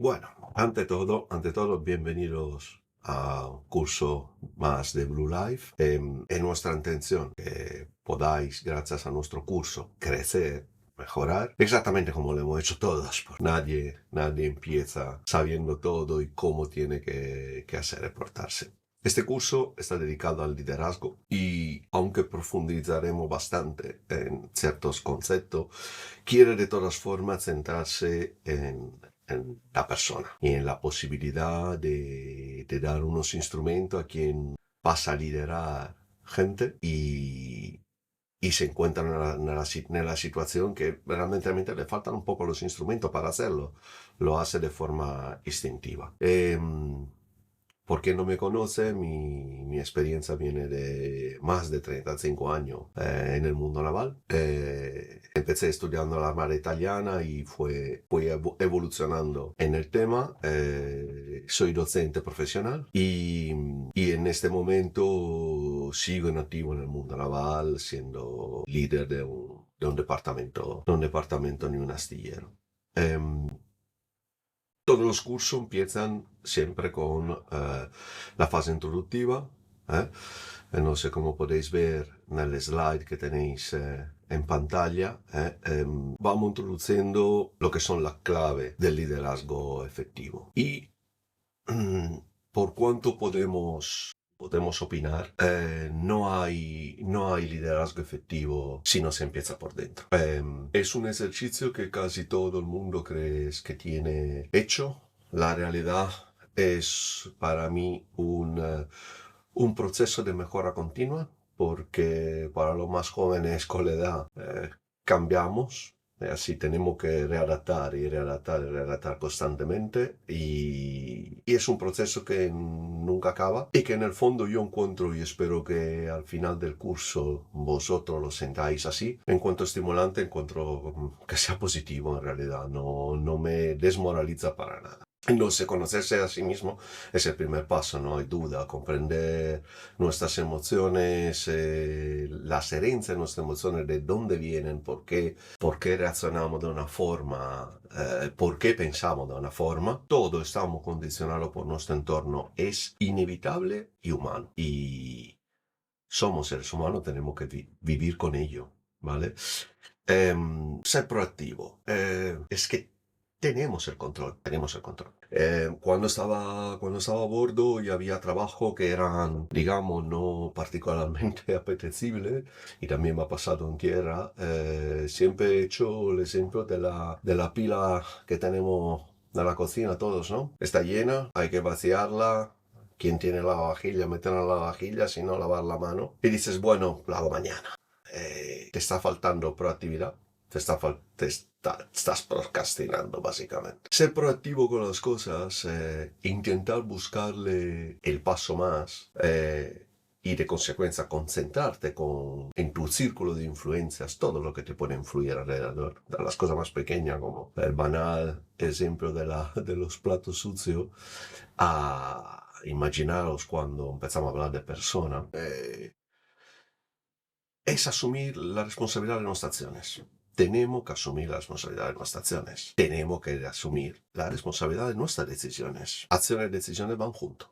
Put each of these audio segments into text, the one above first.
Bueno, ante todo, bienvenidos a un curso más de Blue Life. Es nuestra intención que podáis, gracias a nuestro curso, crecer, mejorar, exactamente como lo hemos hecho todos. Pues nadie empieza sabiendo todo y cómo tiene que hacer y portarse. Este curso está dedicado al liderazgo y aunque profundizaremos bastante en ciertos conceptos, quiere de todas formas centrarse en la persona y en la posibilidad de dar unos instrumentos a quien pasa a liderar gente y se encuentra en la situación que realmente le faltan un poco los instrumentos para hacerlo. Lo hace de forma instintiva. Por quien no me conoce, mi experiencia viene de más de 35 años en el mundo naval. Empecé estudiando la Armada Italiana y fui evolucionando en el tema. Soy docente profesional y en este momento sigo en activo en el mundo naval, siendo líder de un departamento ni un astillero. Todos los cursos empiezan siempre con la fase introductiva. ¿eh? No sé cómo podéis ver en el slide que tenéis en pantalla. Vamos introduciendo lo que son las claves del liderazgo efectivo. Y por cuánto podemos opinar, no hay liderazgo efectivo si no se empieza por dentro. Es un ejercicio que casi todo el mundo cree que tiene hecho. La realidad es para mí un proceso de mejora continua, porque para los más jóvenes con la edad cambiamos. Así tenemos que readaptar y readaptar constantemente y es un proceso que nunca acaba y que en el fondo yo encuentro y espero que al final del curso vosotros lo sentáis así. Encuentro estimulante, encuentro que sea positivo en realidad, no me desmoraliza para nada. Entonces, conocerse a sí mismo es el primer paso, no hay duda. Comprender nuestras emociones, las herencias de nuestras emociones, de dónde vienen, por qué reaccionamos de una forma, por qué pensamos de una forma. Todo estamos condicionados por nuestro entorno. Es inevitable y humano. Y somos seres humanos, tenemos que vivir con ello, ¿vale? Ser proactivo. Es que tenemos el control. Cuando estaba a bordo y había trabajo que eran, digamos, no particularmente apetecibles, y también me ha pasado en tierra, siempre he hecho el ejemplo de la pila que tenemos de la cocina todos, ¿no? Está llena, hay que vaciarla. Quien tiene la lavavajilla, meterla en la lavavajilla, si no, lavar la mano. Y dices, bueno, lo hago mañana. Te está faltando proactividad, estás procrastinando básicamente. Ser proactivo con las cosas, intentar buscarle el paso más y de consecuencia concentrarte en tu círculo de influencias, todo lo que te puede influir alrededor, de las cosas más pequeñas como el banal ejemplo de los platos sucios, a imaginaros cuando empezamos a hablar de personas. Es asumir la responsabilidad de nuestras acciones. Tenemos que asumir la responsabilidad de nuestras acciones. Tenemos que asumir la responsabilidad de nuestras decisiones. Acciones y decisiones van juntos.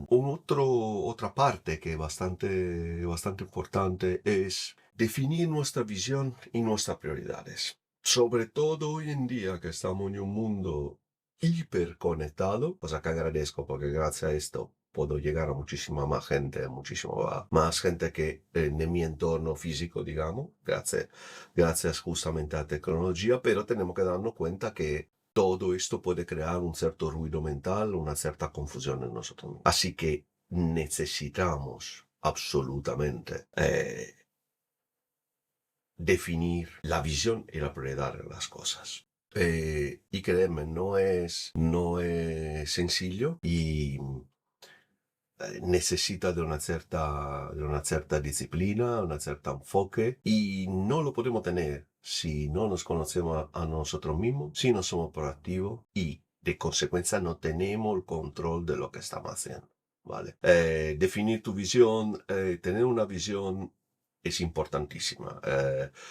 Otra parte que es bastante importante es definir nuestra visión y nuestras prioridades. Sobre todo hoy en día que estamos en un mundo hiperconectado, cosa que agradezco porque gracias a esto puedo llegar a muchísima más gente, muchísima más gente que en mi entorno físico, digamos, gracias justamente a la tecnología, pero tenemos que darnos cuenta que todo esto puede crear un cierto ruido mental, una cierta confusión en nosotros mismos. Así que necesitamos absolutamente definir la visión y la prioridad de las cosas. Y créeme, no es sencillo y necesita de una cierta disciplina, un cierto enfoque y no lo podemos tener si no nos conocemos a nosotros mismos, si no somos proactivos y de consecuencia no tenemos el control de lo que estamos haciendo. ¿Vale? Definir tu visión, tener una visión es importantísima.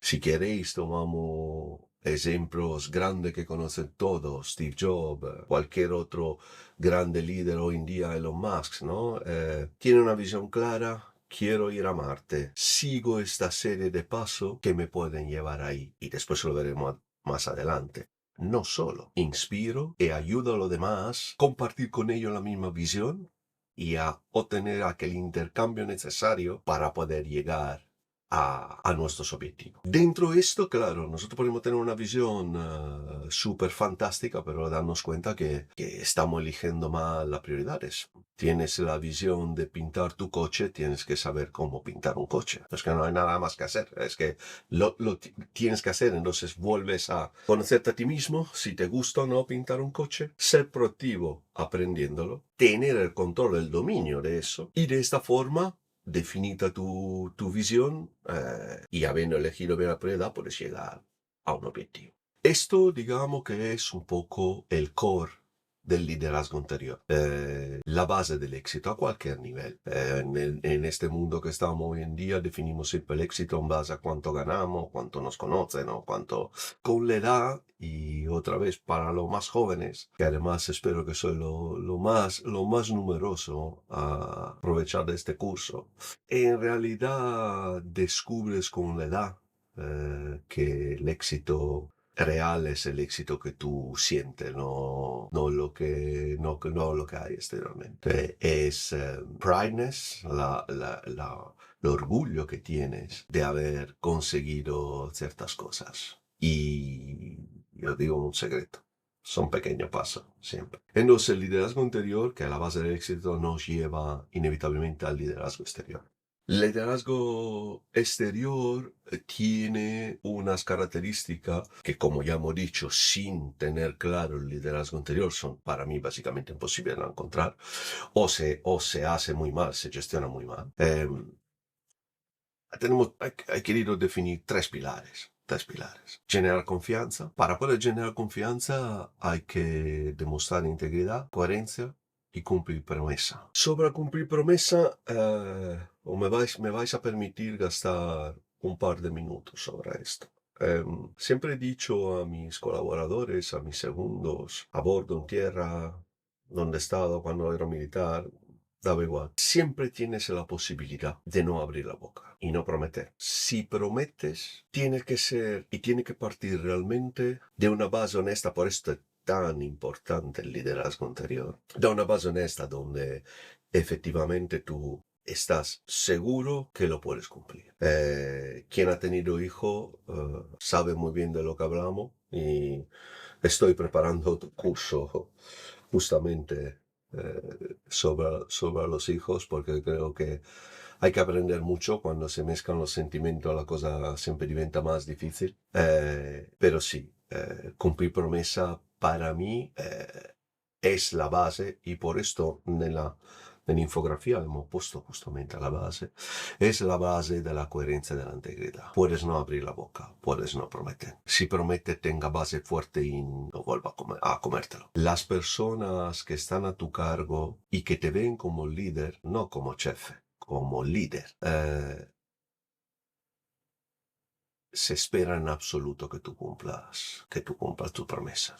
Si queréis, tomamos ejemplos grandes que conocen todos, Steve Jobs, cualquier otro grande líder hoy en día, Elon Musk, ¿no? Tiene una visión clara. Quiero ir a Marte. Sigo esta serie de pasos que me pueden llevar ahí. Y después lo veremos más adelante. No solo inspiro y ayudo a los demás a compartir con ellos la misma visión y a obtener aquel intercambio necesario para poder llegar a nuestros objetivos. Dentro de esto, claro, nosotros podemos tener una visión súper fantástica, pero darnos cuenta que estamos eligiendo mal las prioridades. Tienes la visión de pintar tu coche, tienes que saber cómo pintar un coche. Es que no hay nada más que hacer, es que lo tienes que hacer. Entonces vuelves a conocerte a ti mismo, si te gusta o no pintar un coche, ser proactivo aprendiéndolo, tener el control, el dominio de eso, y de esta forma, definita tu visión y habiendo elegido bien la prioridad, puedes llegar a un objetivo. Esto, digamos que es un poco el core del liderazgo interior, la base del éxito a cualquier nivel. En este mundo que estamos hoy en día definimos siempre el éxito en base a cuánto ganamos, cuánto nos conocen o cuánto con la edad. Y otra vez para los más jóvenes, que además espero que soy lo más numeroso a aprovechar de este curso, en realidad descubres con la edad que el éxito real es el éxito que tú sientes, no lo que hay exteriormente. Es prideness, el orgullo que tienes de haber conseguido ciertas cosas. Y yo digo un secreto. Son pequeños pasos, siempre. Entonces, el liderazgo interior, que a la base del éxito, nos lleva inevitablemente al liderazgo exterior. El liderazgo exterior tiene unas características que, como ya hemos dicho, sin tener claro el liderazgo interior, son para mí básicamente imposibles de encontrar, o se hace muy mal, se gestiona muy mal. He querido definir tres pilares. Generar confianza. Para poder generar confianza hay que demostrar integridad, coherencia y cumplir promesa. Sobre cumplir promesa, me vais a permitir gastar un par de minutos sobre esto. Siempre he dicho a mis colaboradores, a mis segundos, a bordo en tierra, donde he estado cuando era militar, daba igual. Siempre tienes la posibilidad de no abrir la boca y no prometer. Si prometes, tiene que ser y tiene que partir realmente de una base honesta. Por esto es tan importante el liderazgo interior. De una base honesta donde efectivamente tú estás seguro que lo puedes cumplir. Quien ha tenido hijo sabe muy bien de lo que hablamos y estoy preparando otro curso justamente sobre los hijos, porque creo que hay que aprender mucho. Cuando se mezclan los sentimientos, la cosa siempre diventa más difícil. Pero sí, cumplir promesa para mí es la base, y por esto nell'infografia hemos puesto justamente la base. Es la base de la coherencia y de la integridad. Puedes no abrir la boca, puedes no prometer. Si promete, tenga base fuerte y no vuelva a comértelo. Las personas que están a tu cargo y que te ven como líder, no como jefe, como líder, se espera en absoluto que tú cumplas tu promesa.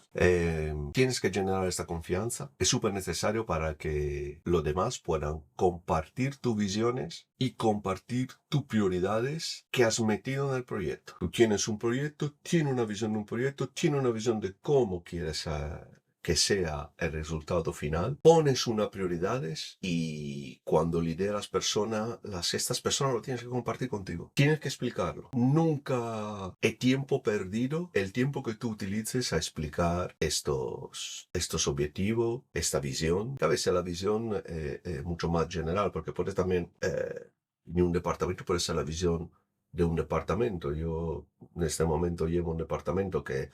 Tienes que generar esta confianza. Es súper necesario para que los demás puedan compartir tus visiones y compartir tus prioridades que has metido en el proyecto. Tú tienes un proyecto, tienes una visión de un proyecto, tienes una visión de cómo quieres que sea el resultado final, pones unas prioridades y cuando lideras personas, estas personas lo tienes que compartir contigo. Tienes que explicarlo. Nunca es tiempo perdido el tiempo que tú utilices a explicar estos objetivos, esta visión. A veces la visión es mucho más general, porque puede también, en un departamento puede ser la visión de un departamento. Yo en este momento llevo un departamento que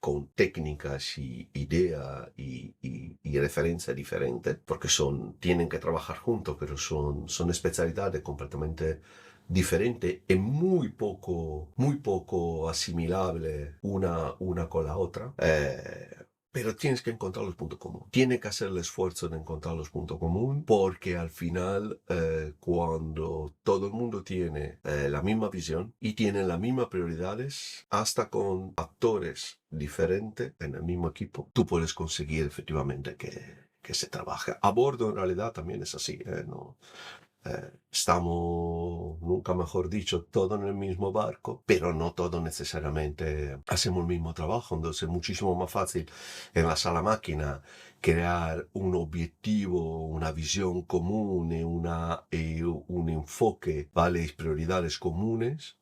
con técnicas y idea y referencia diferentes, porque tienen que trabajar juntos, pero son especialidades completamente diferentes y muy poco asimilable una con la otra. pero tienes que encontrar los puntos comunes. Tienes que hacer el esfuerzo de encontrar los puntos comunes porque al final cuando todo el mundo tiene la misma visión y tiene las mismas prioridades, hasta con actores diferentes en el mismo equipo, tú puedes conseguir efectivamente que se trabaje. A bordo en realidad también es así, ¿no? Estamos, nunca mejor dicho, todos en el mismo barco, pero no todos necesariamente hacemos el mismo trabajo. Entonces es muchísimo más fácil en la sala máquina crear un objetivo, una visión común y un enfoque, ¿vale? Y prioridades comunes,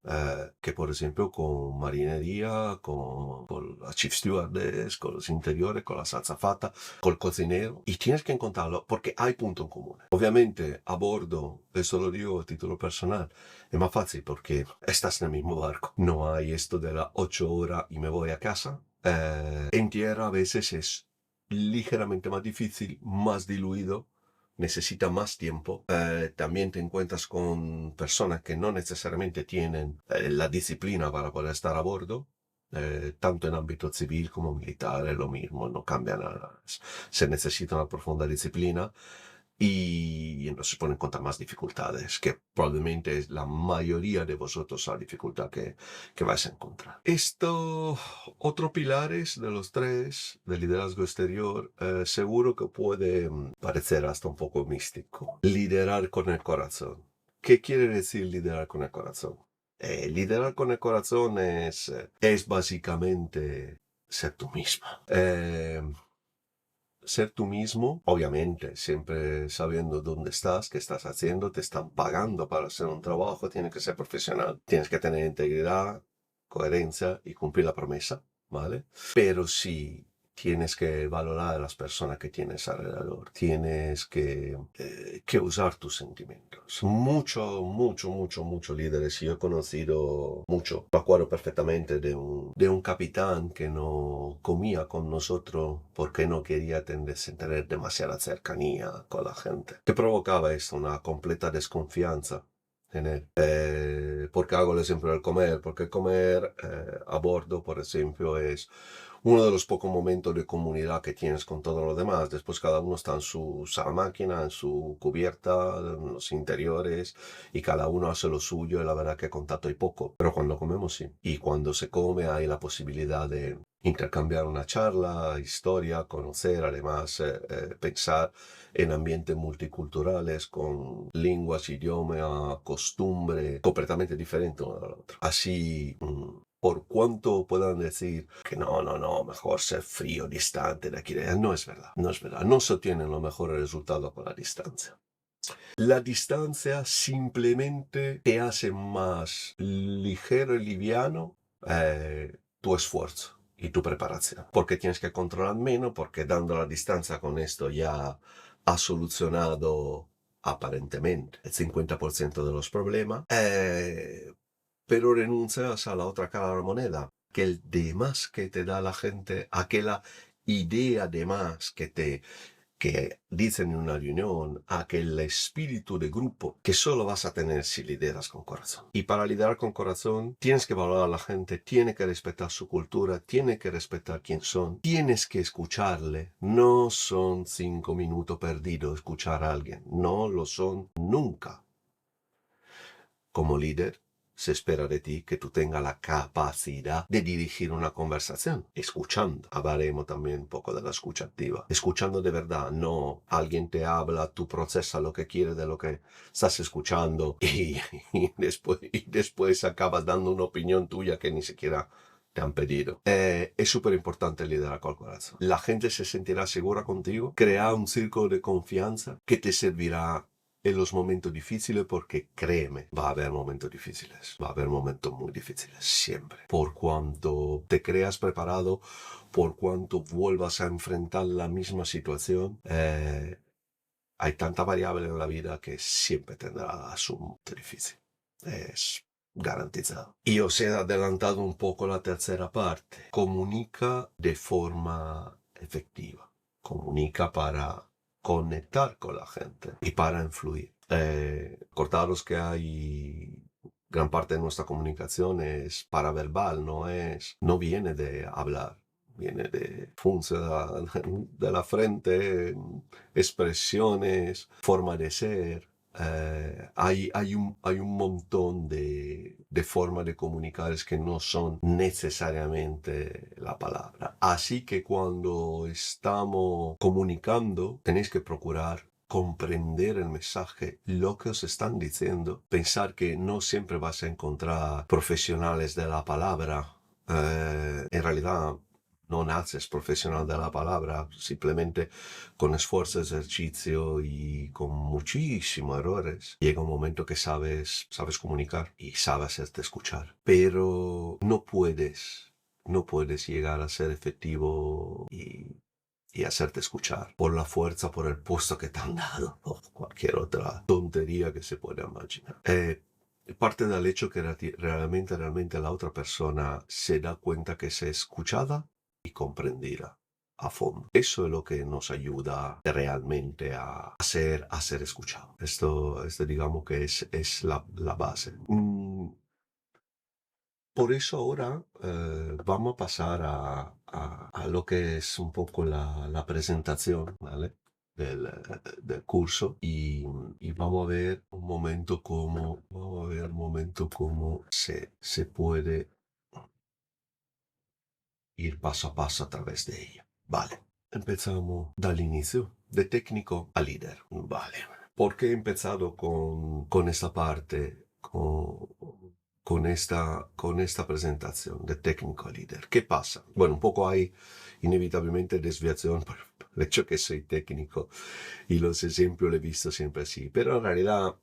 que por ejemplo con marinería, con la chief stewardess, con los interiores, con las azafatas, con el cocinero. Y tienes que encontrarlo porque hay puntos en común. Obviamente a bordo, eso lo digo a título personal, es más fácil porque estás en el mismo barco. No hay esto de las 8 horas y me voy a casa. En tierra a veces es ligeramente más difícil, más diluido, necesita más tiempo. También te encuentras con personas que no necesariamente tienen la disciplina para poder estar a bordo. Tanto en ámbito civil como militar es lo mismo, no cambia nada. Se necesita una profunda disciplina y entonces pueden encontrar más dificultades, que probablemente es la mayoría de vosotros la dificultad que vais a encontrar. Esto, otros pilares de los tres del liderazgo exterior, seguro que puede parecer hasta un poco místico. Liderar con el corazón. ¿Qué quiere decir liderar con el corazón? Liderar con el corazón es básicamente ser tú misma. Ser tú mismo, obviamente, siempre sabiendo dónde estás, qué estás haciendo, te están pagando para hacer un trabajo, tienes que ser profesional, tienes que tener integridad, coherencia y cumplir la promesa, ¿vale? Pero sí tienes que valorar a las personas que tienes alrededor, tienes que usar tus sentimientos. Muchos líderes, yo he conocido mucho. Me acuerdo perfectamente de un capitán que no comía con nosotros porque no quería tener demasiada cercanía con la gente. ¿Qué provocaba esto? Una completa desconfianza en él. Porque hago el ejemplo del comer, porque comer a bordo, por ejemplo, es uno de los pocos momentos de comunidad que tienes con todos los demás. Después cada uno está en su sala máquina, en su cubierta, en los interiores, y cada uno hace lo suyo, y la verdad que contacto hay poco. Pero cuando comemos sí. Y cuando se come hay la posibilidad de intercambiar una charla, historia, conocer, además pensar en ambientes multiculturales con lenguas, idioma, costumbre completamente diferentes una de la otra. Así, por cuanto puedan decir que no, mejor ser frío, distante de aquí, no es verdad, no es verdad. No se obtienen los mejores resultados con la distancia. La distancia simplemente te hace más ligero y liviano tu esfuerzo y tu preparación. Porque tienes que controlar menos, porque dando la distancia con esto ya has solucionado aparentemente el 50% de los problemas, pero renuncias a la otra cara de la moneda, que el de más que te da la gente, aquella idea de más que dicen en una reunión, aquel espíritu de grupo que solo vas a tener si lideras con corazón. Y para liderar con corazón tienes que valorar a la gente, tienes que respetar su cultura, tienes que respetar quién son, tienes que escucharle. No son 5 minutos perdidos escuchar a alguien, no lo son nunca. Como líder, se espera de ti que tú tengas la capacidad de dirigir una conversación, escuchando. Hablaremos también un poco de la escucha activa. Escuchando de verdad, no alguien te habla, tú procesas lo que quieres de lo que estás escuchando y después acabas dando una opinión tuya que ni siquiera te han pedido. Es súper importante liderar con el corazón. La gente se sentirá segura contigo, crea un círculo de confianza que te servirá en los momentos difíciles, porque créeme, va a haber momentos difíciles, va a haber momentos muy difíciles, siempre. Por cuanto te creas preparado, por cuanto vuelvas a enfrentar la misma situación, hay tanta variable en la vida que siempre tendrá su momento difícil. Es garantizado. Y os he adelantado un poco la tercera parte. Comunica de forma efectiva. Comunica para conectar con la gente y para influir. Acordaros que hay gran parte de nuestra comunicación es paraverbal, no viene de hablar. viene de función de la frente, expresiones, forma de ser. Hay un montón de formas de comunicar que no son necesariamente la palabra. Así que cuando estamos comunicando, tenéis que procurar comprender el mensaje, lo que os están diciendo, pensar que no siempre vas a encontrar profesionales de la palabra. En realidad no naces profesional de la palabra, simplemente con esfuerzo, ejercicio y con muchísimos errores, llega un momento que sabes comunicar y sabes hacerte escuchar. Pero no puedes llegar a ser efectivo y hacerte escuchar por la fuerza, por el puesto que te han dado o cualquier otra tontería que se pueda imaginar. Parte del hecho que realmente la otra persona se da cuenta que se escuchada y comprendida a fondo. Eso es lo que nos ayuda realmente a ser escuchado. Esto digamos que es la base. Por eso ahora vamos a pasar a lo que es un poco la presentación, ¿vale? Del curso y vamos a ver un momento cómo se puede ir paso a paso a través de ella. Vale, empezamos del inicio, de técnico a líder. Vale, ¿por qué he empezado con esta parte, con esta presentación de técnico a líder? ¿Qué pasa? Bueno, un poco hay inevitablemente desviación por el hecho que soy técnico y los ejemplos los he visto siempre así, pero en realidad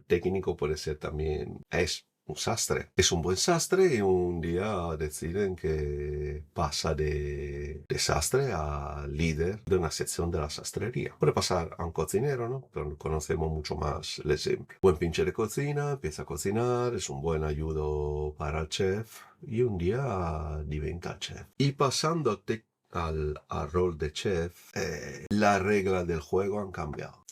técnico puede ser también, es un sastre. Es un buen sastre y un día deciden que pasa de sastre a líder de una sección de la sastrería. Puede pasar a un cocinero, ¿no? Pero conocemos mucho más el ejemplo. Buen pinche de cocina, empieza a cocinar, es un buen ayudo para el chef y un día diventa chef. Y pasando al rol de chef, la regla del juego han cambiado.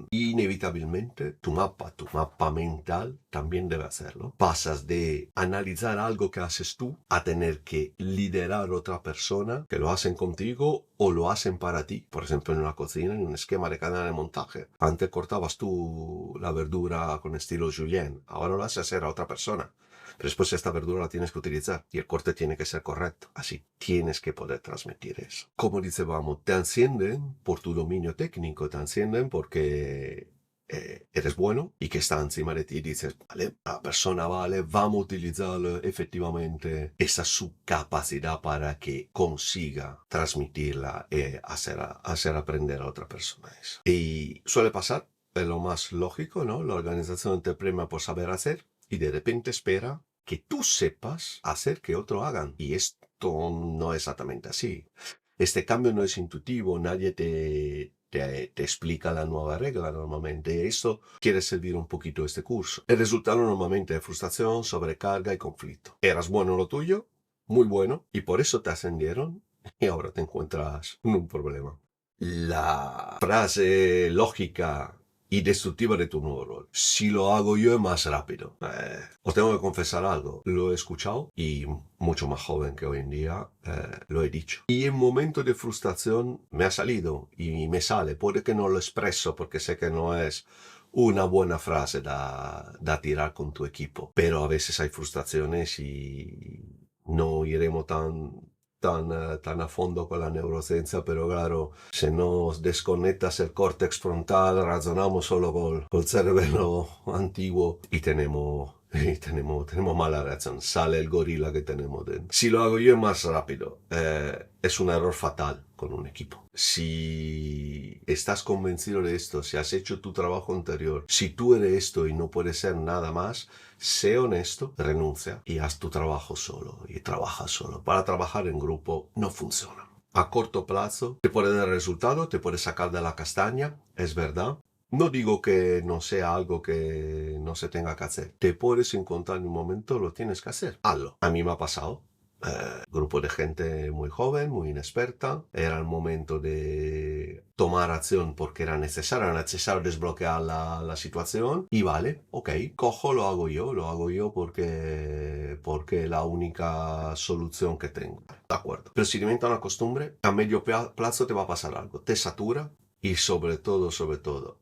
Inevitablemente tu mapa mental también debe hacerlo. Pasas de analizar algo que haces tú a tener que liderar a otra persona que lo hacen contigo o lo hacen para ti. Por ejemplo, en una cocina, en un esquema de cadena de montaje. Antes cortabas tú la verdura con estilo julienne, ahora lo haces hacer a otra persona. Pero después esta verdura la tienes que utilizar y el corte tiene que ser correcto. Así tienes que poder transmitir eso. Como dice, vamos, te encienden por tu dominio técnico, te encienden porque eres bueno y que está encima de ti y dices, vale, la persona vale, vamos a utilizarlo efectivamente. Esa es su capacidad para que consiga transmitirla y hacer aprender a otra persona eso. Y suele pasar, es lo más lógico, ¿no? La organización te premia por saber hacer y de repente espera que tú sepas hacer que otro hagan. Y esto no es exactamente así. Este cambio no es intuitivo, nadie te explica la nueva regla normalmente. Esto quiere servir un poquito este curso. El resultado normalmente es frustración, sobrecarga y conflicto. Eras bueno en lo tuyo, muy bueno, y por eso te ascendieron y ahora te encuentras en un problema. La frase lógica y destructiva de tu nuevo rol. Si lo hago yo es más rápido. Os tengo que confesar algo. Lo he escuchado y mucho más joven que hoy en día lo he dicho. Y en momentos de frustración me ha salido y me sale. Puede que no lo expreso porque sé que no es una buena frase da tirar con tu equipo. Pero a veces hay frustraciones y no iremos tan a fondo con la neurociencia, pero claro, si nos desconectas el córtex frontal, razonamos solo con el cerebro antiguo y tenemos mala reacción. Sale el gorila que tenemos dentro. Si lo hago yo es más rápido. Es un error fatal con un equipo. Si estás convencido de esto, si has hecho tu trabajo anterior, si tú eres esto y no puedes ser nada más, sé honesto, renuncia y haz tu trabajo solo y trabaja solo. Para trabajar en grupo no funciona. A corto plazo te puede dar resultado, te puede sacar de la castaña, es verdad. No digo que no sea algo que no se tenga que hacer. Te puedes encontrar en un momento, lo tienes que hacer. Hazlo. A mí me ha pasado. Grupo de gente muy joven, muy inexperta. Era el momento de tomar acción porque era necesario desbloquear la situación. Y vale, ok, cojo, lo hago yo porque es la única solución que tengo. De acuerdo. Pero si diventa una costumbre, a medio plazo te va a pasar algo. Te satura y sobre todo,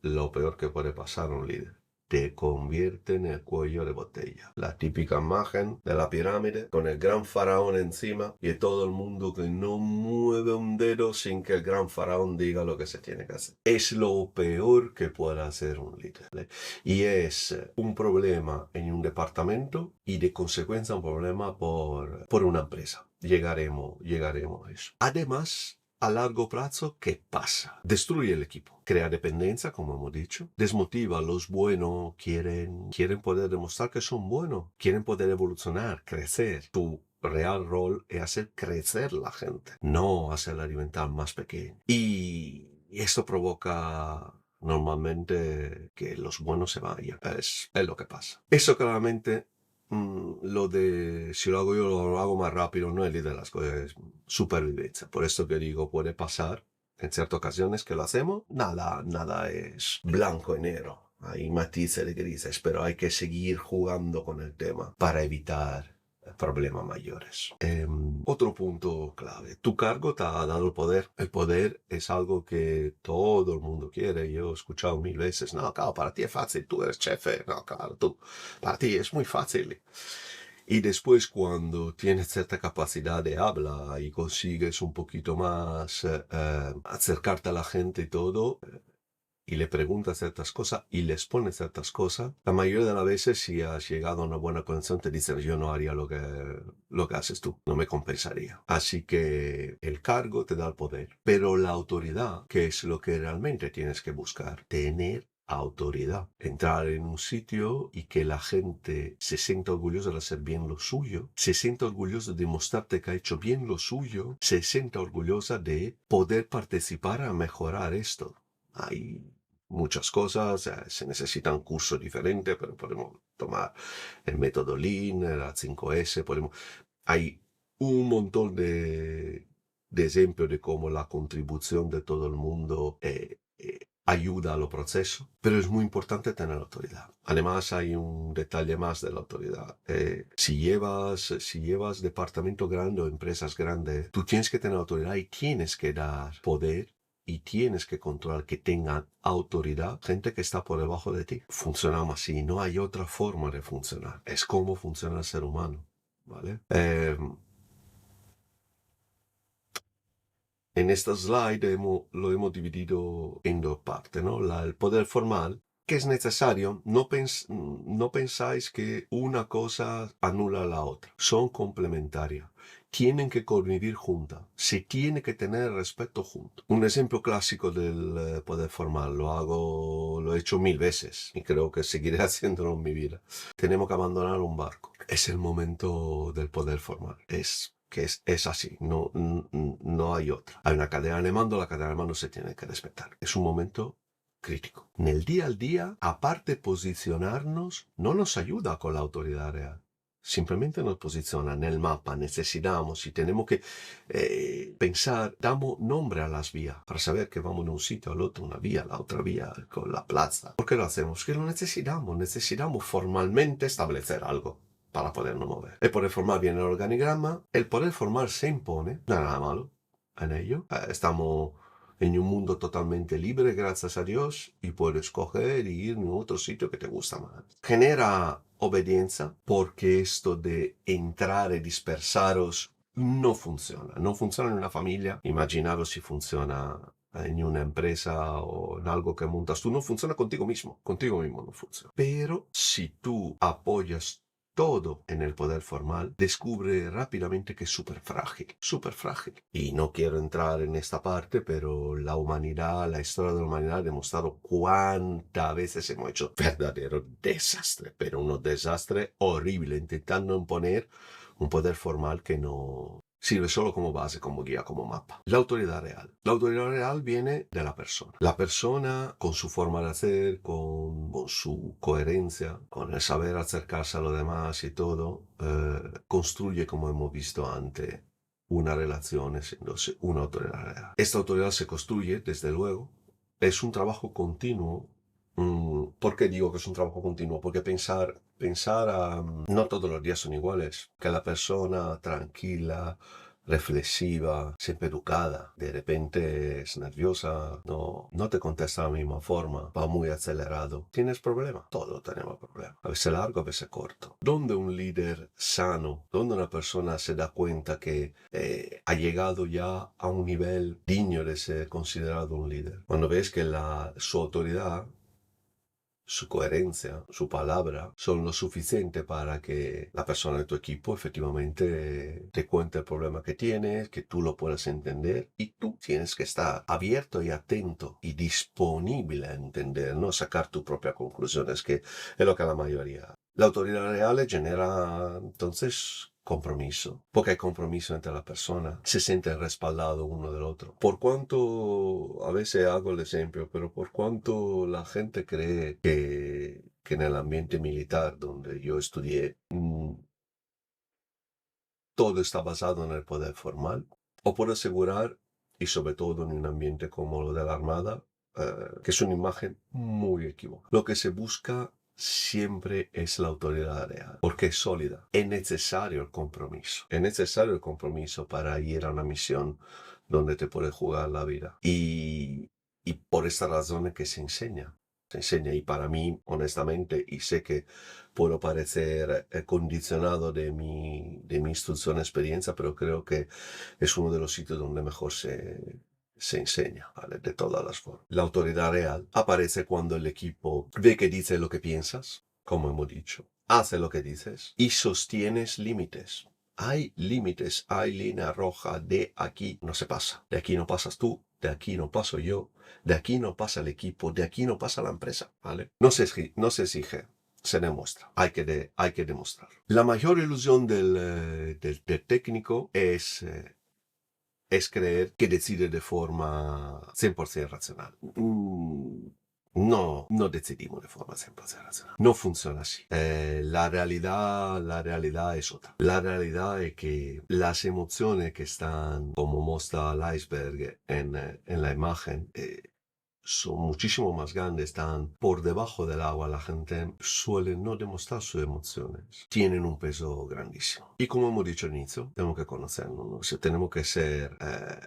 lo peor que puede pasar a un líder, te convierte en el cuello de botella. La típica imagen de la pirámide con el gran faraón encima y todo el mundo que no mueve un dedo sin que el gran faraón diga lo que se tiene que hacer. Es lo peor que puede hacer un líder, ¿eh? Y es un problema en un departamento y de consecuencia un problema por una empresa. Llegaremos a eso. Además, a largo plazo, ¿qué pasa? Destruye el equipo, crea dependencia, como hemos dicho, desmotiva a los buenos, quieren poder demostrar que son buenos, quieren poder evolucionar, crecer. Tu real rol es hacer crecer la gente, no hacerla alimentar más pequeña. Y esto provoca normalmente que los buenos se vayan. Es lo que pasa. Eso claramente lo de si lo hago yo lo hago más rápido no es liderazgo, es supervivencia. Por eso que digo, puede pasar en ciertas ocasiones que lo hacemos, nada es blanco y negro. Hay matices de grises, pero hay que seguir jugando con el tema para evitar problemas mayores. Otro punto clave. Tu cargo te ha dado el poder. El poder es algo que todo el mundo quiere. Yo he escuchado 1000 veces, no, claro, para ti es fácil, tú eres jefe. No, claro, para ti es muy fácil. Y después cuando tienes cierta capacidad de habla y consigues un poquito más acercarte a la gente y todo, y le preguntas ciertas cosas y les pones ciertas cosas, la mayoría de las veces si has llegado a una buena conexión te dicen yo no haría lo que haces tú, no me compensaría. Así que el cargo te da el poder, pero la autoridad, que es lo que realmente tienes que buscar, tener autoridad, entrar en un sitio y que la gente se sienta orgullosa de hacer bien lo suyo, se sienta orgullosa de demostrarte que ha hecho bien lo suyo, se sienta orgullosa de poder participar a mejorar esto. Hay muchas cosas, se necesitan cursos diferentes, pero podemos tomar el método Lean, la 5S, hay un montón de ejemplos de cómo la contribución de todo el mundo ayuda a los procesos, pero es muy importante tener autoridad. Además, hay un detalle más de la autoridad. Si llevas departamento grande o empresas grandes, tú tienes que tener autoridad y tienes que dar poder y tienes que controlar que tengan autoridad gente que está por debajo de ti. Funcionamos así, no hay otra forma de funcionar. Es como funciona el ser humano, ¿vale? En esta slide lo hemos dividido en dos partes, ¿no? El poder formal, que es necesario, no pensáis que una cosa anula la otra, son complementarias. Tienen que convivir juntas, se tiene que tener respeto juntos. Un ejemplo clásico del poder formal, lo he hecho 1000 veces y creo que seguiré haciéndolo en mi vida. Tenemos que abandonar un barco. Es el momento del poder formal. Es así, no hay otra. Hay una cadena de mando, la cadena de mando se tiene que respetar. Es un momento crítico. En el día al día, aparte de posicionarnos, no nos ayuda con la autoridad real. Simplemente nos posiciona en el mapa, necesitamos y tenemos que pensar, damos nombre a las vías para saber que vamos de un sitio al otro, una vía, la otra vía, con la plaza. ¿Por qué lo hacemos? Que lo necesitamos formalmente establecer algo para podernos mover. El poder formal viene en el organigrama, el poder formal se impone, no hay nada malo en ello. Estamos en un mundo totalmente libre, gracias a Dios, y puedes coger y ir en otro sitio que te gusta más. Genera obediencia porque esto de entrar y dispersaros no funciona. No funciona en una familia. Imaginaros si funciona en una empresa o en algo que montas tú. No funciona contigo mismo. Contigo mismo no funciona. Pero si tú apoyas todo en el poder formal, descubre rápidamente que es súper frágil. Y no quiero entrar en esta parte, pero la historia de la humanidad ha demostrado cuántas veces hemos hecho verdadero desastre, pero un desastre horrible, intentando imponer un poder formal que no Sirve solo como base, como guía, como mapa. La autoridad real. La autoridad real viene de la persona. La persona, con su forma de hacer, con su coherencia, con el saber acercarse a los demás y todo, construye, como hemos visto antes, una relación, siéndose una autoridad real. Esta autoridad se construye, desde luego. Es un trabajo continuo. ¿Por qué digo que es un trabajo continuo? Porque no todos los días son iguales. Que la persona tranquila, reflexiva, siempre educada, de repente es nerviosa, no te contesta de la misma forma, va muy acelerado. ¿Tienes problemas? Todos tenemos problemas. A veces largo, a veces corto. Donde un líder sano, donde una persona se da cuenta que ha llegado ya a un nivel digno de ser considerado un líder. Cuando ves que su autoridad, su coherencia, su palabra son lo suficiente para que la persona de tu equipo efectivamente te cuente el problema que tienes, que tú lo puedas entender y tú tienes que estar abierto y atento y disponible a entender, no sacar tus propias conclusiones, que es lo que la mayoría. La autoridad real genera entonces compromiso, porque hay compromiso entre las personas, se sienten respaldados uno del otro. Por cuanto, a veces hago el ejemplo, pero por cuanto la gente cree que en el ambiente militar donde yo estudié, todo está basado en el poder formal, os puedo asegurar, y sobre todo en un ambiente como lo de la Armada, que es una imagen muy equivocada. Lo que se busca siempre es la autoridad real, porque es sólida. Es necesario el compromiso. Es necesario el compromiso para ir a una misión donde te puedes jugar la vida. Y por esta razón es que se enseña. Se enseña. Y para mí, honestamente, y sé que puedo parecer condicionado de mi instrucción, experiencia, pero creo que es uno de los sitios donde mejor se enseña, ¿vale? De todas las formas. La autoridad real aparece cuando el equipo ve que dice lo que piensas, como hemos dicho, hace lo que dices y sostienes límites. Hay límites, hay línea roja, de aquí no se pasa. De aquí no pasas tú, de aquí no paso yo, de aquí no pasa el equipo, de aquí no pasa la empresa, ¿vale? No se exige, se demuestra. Hay que demostrar. La mayor ilusión del técnico es creer que decide de forma 100% racional. No decidimos de forma 100% racional. No funciona así. La realidad es otra. La realidad es que las emociones que están, como muestra el iceberg en la imagen, son muchísimo más grandes, están por debajo del agua. La gente suele no demostrar sus emociones. Tienen un peso grandísimo. Y como hemos dicho al inicio, tenemos que conocernos, ¿no? O sea, tenemos que ser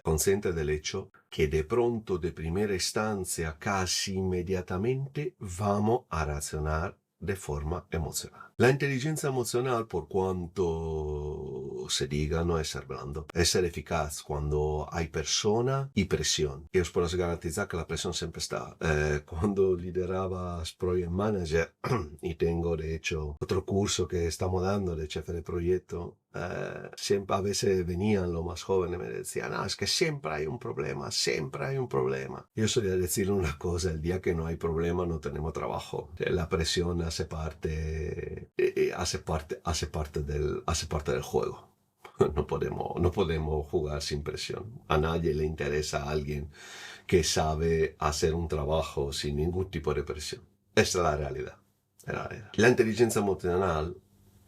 conscientes del hecho que de pronto, de primera instancia, casi inmediatamente, vamos a reaccionar de forma emocional. La inteligencia emocional, por cuanto se diga, no es ser blando, es ser eficaz cuando hay persona y presión. Y os puedo garantizar que la presión siempre está. Cuando lideraba Project Manager, y tengo de hecho otro curso que estamos dando de jefe de proyecto, siempre a veces venían los más jóvenes y me decían, es que siempre hay un problema, siempre hay un problema. Yo solía decirle una cosa: el día que no hay problema no tenemos trabajo. La presión hace parte del juego. No podemos jugar sin presión. A nadie le interesa a alguien que sabe hacer un trabajo sin ningún tipo de presión. Esa es la realidad. La inteligencia emocional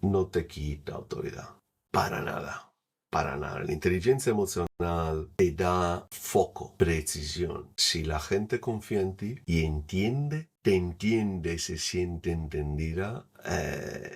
no te quita autoridad. Para nada. Para nada. La inteligencia emocional te da foco, precisión. Si la gente confía en ti y te entiende, se siente entendida,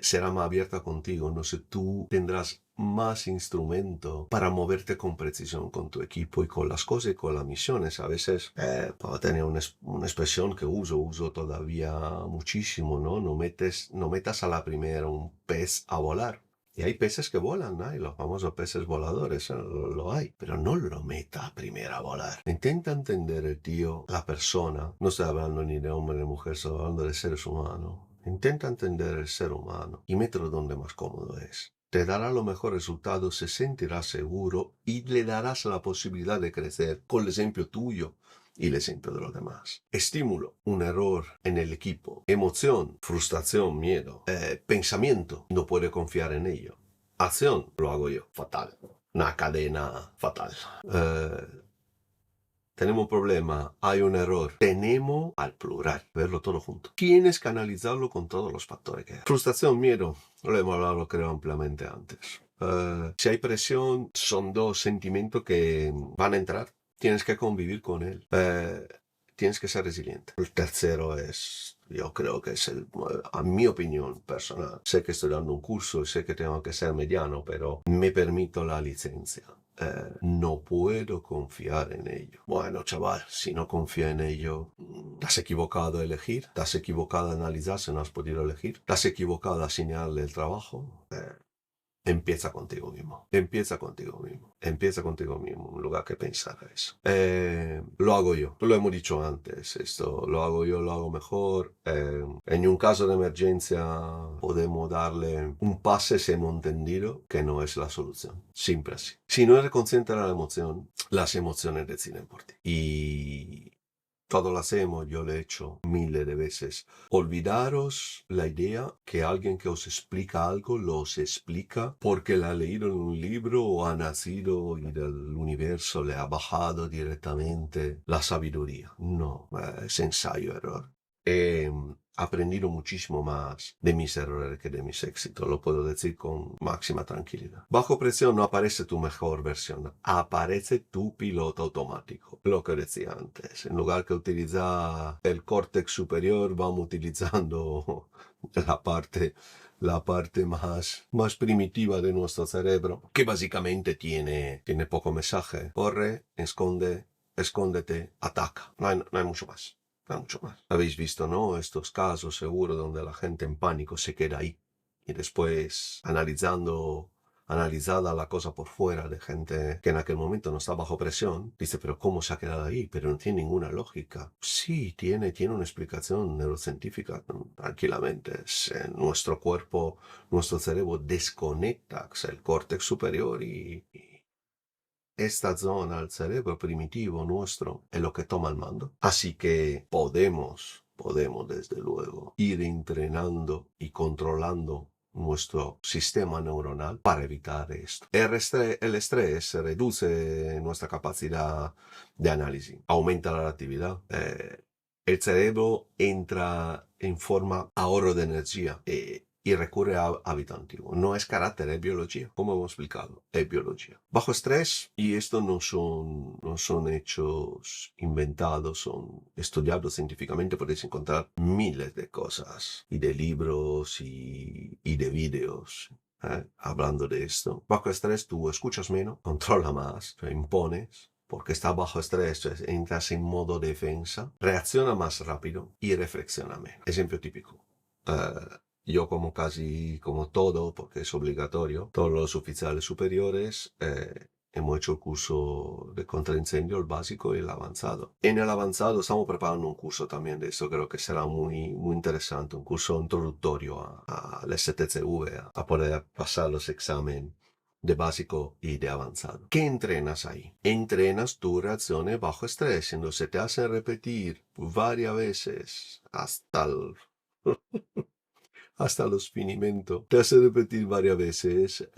será más abierta contigo. No sé, tú tendrás más instrumento para moverte con precisión con tu equipo y con las cosas y con las misiones. A veces puedo tener una expresión que uso todavía muchísimo, ¿no? No metas a la primera un pez a volar. Y hay peces que volan, ¿no? Y los famosos peces voladores, lo hay. Pero no lo meta a primera a volar. Intenta entender el tío, la persona. No estoy hablando ni de hombre ni de mujer, estoy hablando de seres humanos. Intenta entender el ser humano y mételo donde más cómodo es. Te dará los mejores resultados, se sentirá seguro y le darás la posibilidad de crecer con el ejemplo tuyo y el ejemplo de los demás. Estímulo, un error en el equipo. Emoción, frustración, miedo. Pensamiento, no puede confiar en ello. Acción, lo hago yo, fatal. una cadena fatal. Tenemos un problema, hay un error. Tenemos al plural, verlo todo junto. Tienes que analizarlo con todos los factores que hay. Frustración, miedo, lo hemos hablado creo ampliamente antes. Si hay presión, son dos sentimientos que van a entrar. Tienes que convivir con él. Tienes que ser resiliente. El tercero es, yo creo que es a mi opinión personal. Sé que estoy dando un curso y sé que tengo que ser mediano, pero me permito la licencia. No puedo confiar en ello. Bueno, chaval, si no confía en ello, te has equivocado a elegir, te has equivocado a analizar si no has podido elegir, te has equivocado a asignarle el trabajo. Empieza contigo mismo. Empieza contigo mismo. Empieza contigo mismo. En lugar que pensar eso. Lo hago yo. Lo hemos dicho antes. Esto lo hago yo, lo hago mejor. En un caso de emergencia podemos darle un pase si hemos entendido que no es la solución. Siempre así. Si no eres consciente de la emoción, las emociones deciden por ti. Y todo lo hacemos, yo lo he hecho miles de veces. Olvidaros la idea que alguien que os explica algo lo os explica porque la ha leído en un libro o ha nacido y del universo le ha bajado directamente la sabiduría. No, es ensayo-error. He aprendido muchísimo más de mis errores que de mis éxitos, lo puedo decir con máxima tranquilidad. Bajo presión no aparece tu mejor versión, aparece tu piloto automático, lo que decía antes. En lugar que utilizar el córtex superior, vamos utilizando la parte más primitiva de nuestro cerebro, que básicamente tiene poco mensaje. Corre, escóndete, ataca. No hay mucho más. No mucho más. Habéis visto, ¿no? Estos casos seguro donde la gente en pánico se queda ahí. Y después analizada la cosa por fuera de gente que en aquel momento no está bajo presión, dice, pero ¿cómo se ha quedado ahí? Pero no tiene ninguna lógica. Sí, tiene una explicación neurocientífica, tranquilamente. Nuestro cuerpo, nuestro cerebro desconecta el córtex superior y esta zona, el cerebro primitivo nuestro, es lo que toma el mando. Así que podemos desde luego ir entrenando y controlando nuestro sistema neuronal para evitar esto. El estrés reduce nuestra capacidad de análisis, aumenta la actividad. El cerebro entra en forma ahorro de energía y recurre a hábito antiguo. No es carácter, es biología. Como hemos explicado, es biología. Bajo estrés, y esto no son hechos inventados, son estudiados científicamente, podéis encontrar miles de cosas, y de libros, y de vídeos, hablando de esto. Bajo estrés tú escuchas menos, controla más, te impones, porque está bajo estrés, entras en modo defensa, reacciona más rápido y reflexiona menos. Ejemplo típico. Yo como todo, porque es obligatorio, todos los oficiales superiores hemos hecho el curso de contraincendio, el básico y el avanzado. En el avanzado estamos preparando un curso también de eso, creo que será muy interesante, un curso introductorio al STCV, a poder pasar los exámenes de básico y de avanzado. ¿Qué entrenas ahí? Entrenas tus reacciones bajo estrés, entonces te hacen repetir varias veces hasta los finimentos. Te hace repetir varias veces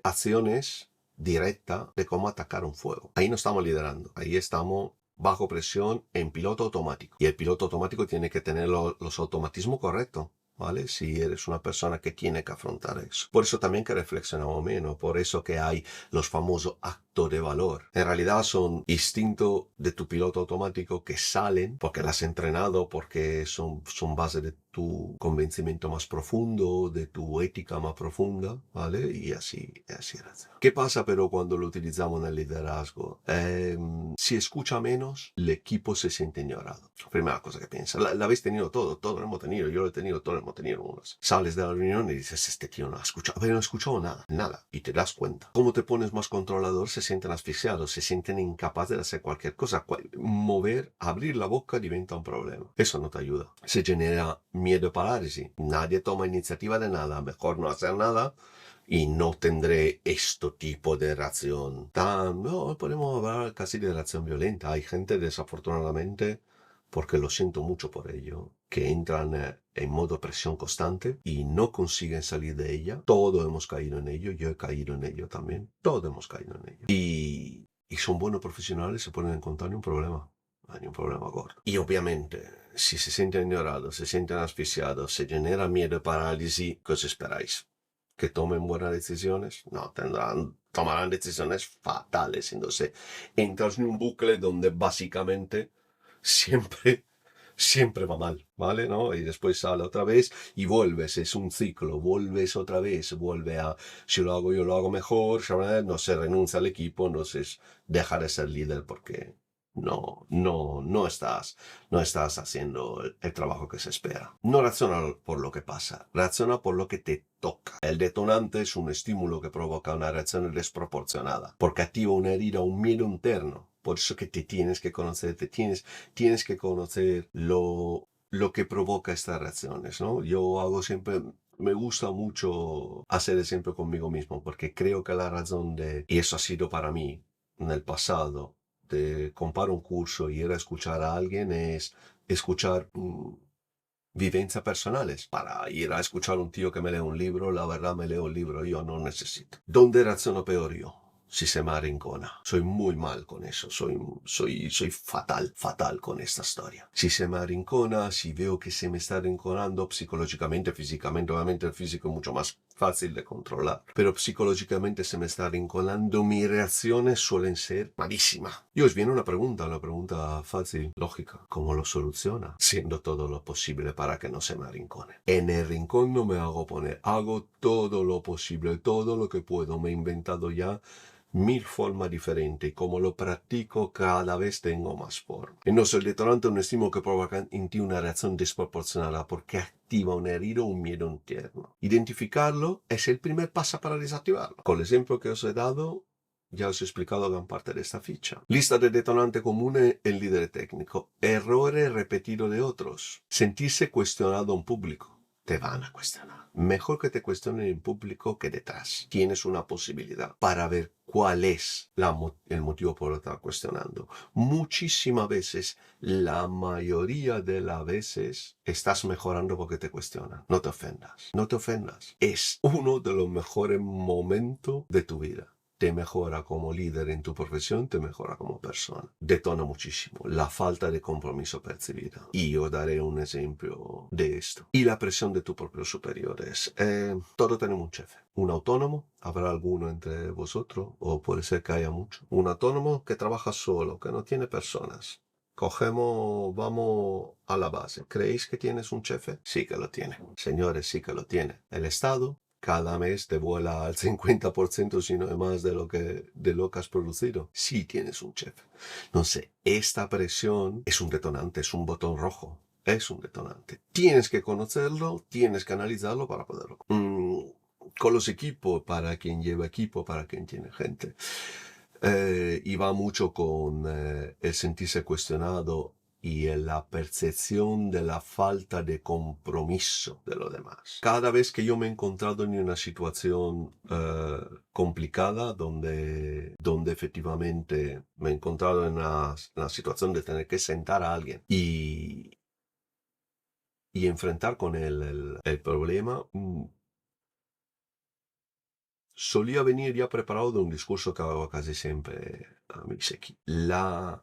acciones directas de cómo atacar un fuego. Ahí no estamos liderando, ahí estamos bajo presión en piloto automático. Y el piloto automático tiene que tener los automatismos correctos, ¿vale? Si eres una persona que tiene que afrontar eso. Por eso también que reflexionamos menos, por eso que hay los famosos actos de valor. En realidad son instintos de tu piloto automático que salen porque las has entrenado, porque son base de tu convencimiento más profundo, de tu ética más profunda, ¿vale? Y así es. ¿Qué pasa pero cuando lo utilizamos en el liderazgo? Si escucha menos, el equipo se siente ignorado. Primera cosa que piensa. La habéis tenido todo lo hemos tenido, yo lo he tenido, todos lo hemos tenido unos. Sales de la reunión y dices, este tío no ha escuchado, pero no ha escuchado nada. Y te das cuenta. Como te pones más controlador, se sienten asfixiados, se sienten incapaces de hacer cualquier cosa. Mover, abrir la boca diventa un problema. Eso no te ayuda. Se genera miedo a parálisis. Nadie toma iniciativa de nada. Mejor no hacer nada y no tendré este tipo de reacción. No, podemos hablar casi de reacción violenta. Hay gente, desafortunadamente, porque lo siento mucho por ello, que entran en modo presión constante y no consiguen salir de ella. Todos hemos caído en ello, yo he caído en ello también, todos hemos caído en ello. Y son buenos profesionales, se pueden encontrar un problema. Hay un problema gordo. Y obviamente, si se sienten ignorados, se sienten asfixiados, se genera miedo y parálisis, ¿qué os esperáis? ¿Que tomen buenas decisiones? No, tomarán decisiones fatales. Entonces, entras en un bucle donde básicamente siempre va mal, ¿vale? ¿No? Y después sale otra vez y vuelves, es un ciclo, vuelves otra vez, vuelve a, si lo hago yo lo hago mejor, no se renuncia al equipo, entonces deja de ser líder porque no estás haciendo el trabajo que se espera. No reacciona por lo que pasa, reacciona por lo que te toca. El detonante es un estímulo que provoca una reacción desproporcionada, porque activa una herida, un miedo interno. Por eso que te tienes que conocer, tienes que conocer lo que provoca estas reacciones, ¿no? Yo hago siempre, me gusta mucho hacer siempre conmigo mismo, porque creo que la razón y eso ha sido para mí en el pasado, de comprar un curso y ir a escuchar a alguien es escuchar vivencias personales. Para ir a escuchar a un tío que me lee un libro, la verdad me leo un libro, yo no necesito. ¿Dónde reacciono peor yo? Si se me arrincona. Soy muy mal con eso. Soy fatal con esta historia. Si se me arrincona, si veo que se me está arrinconando psicológicamente, físicamente, obviamente el físico es mucho más fácil de controlar, pero psicológicamente se me está arrinconando, mis reacciones suelen ser malísimas. Y os viene una pregunta fácil, lógica. ¿Cómo lo soluciona? Siendo todo lo posible para que no se me arrincone. En el rincón no me hago poner, hago todo lo posible, todo lo que puedo. Me he inventado ya 1000 formas diferentes y como lo practico cada vez tengo más forma. Entonces el detonante es un estímulo que provoca en ti una reacción desproporcionada porque activa un herido o un miedo interno. Identificarlo es el primer paso para desactivarlo. Con el ejemplo que os he dado, ya os he explicado gran parte de esta ficha. Lista de detonante común el líder técnico. Errores repetidos de otros. Sentirse cuestionado en público. Te van a cuestionar. Mejor que te cuestionen en público que detrás. Tienes una posibilidad para ver cuál es el motivo por el que estás cuestionando. Muchísimas veces, la mayoría de las veces, estás mejorando porque te cuestionan. No te ofendas. No te ofendas. Es uno de los mejores momentos de tu vida. Te mejora como líder en tu profesión, te mejora como persona. Detona muchísimo la falta de compromiso percibida. Y os daré un ejemplo de esto. Y la presión de tus propios superiores. Todos tenemos un jefe. Un autónomo, habrá alguno entre vosotros, o puede ser que haya mucho. Un autónomo que trabaja solo, que no tiene personas. Vamos a la base. ¿Creéis que tienes un jefe? Sí que lo tiene. Señores, sí que lo tiene. El Estado cada mes te vuela al 50%, si no es más de lo que has producido. Sí tienes un jefe. No sé, esta presión es un detonante, es un botón rojo. Es un detonante. Tienes que conocerlo, tienes que analizarlo para poderlo. Con los equipos, para quien lleva equipo, para quien tiene gente. Y va mucho con el sentirse cuestionado y en la percepción de la falta de compromiso de los demás. Cada vez que yo me he encontrado en una situación complicada donde efectivamente me he encontrado en la situación de tener que sentar a alguien y enfrentar con él el problema, solía venir ya preparado de un discurso que hago casi siempre a mis equipos.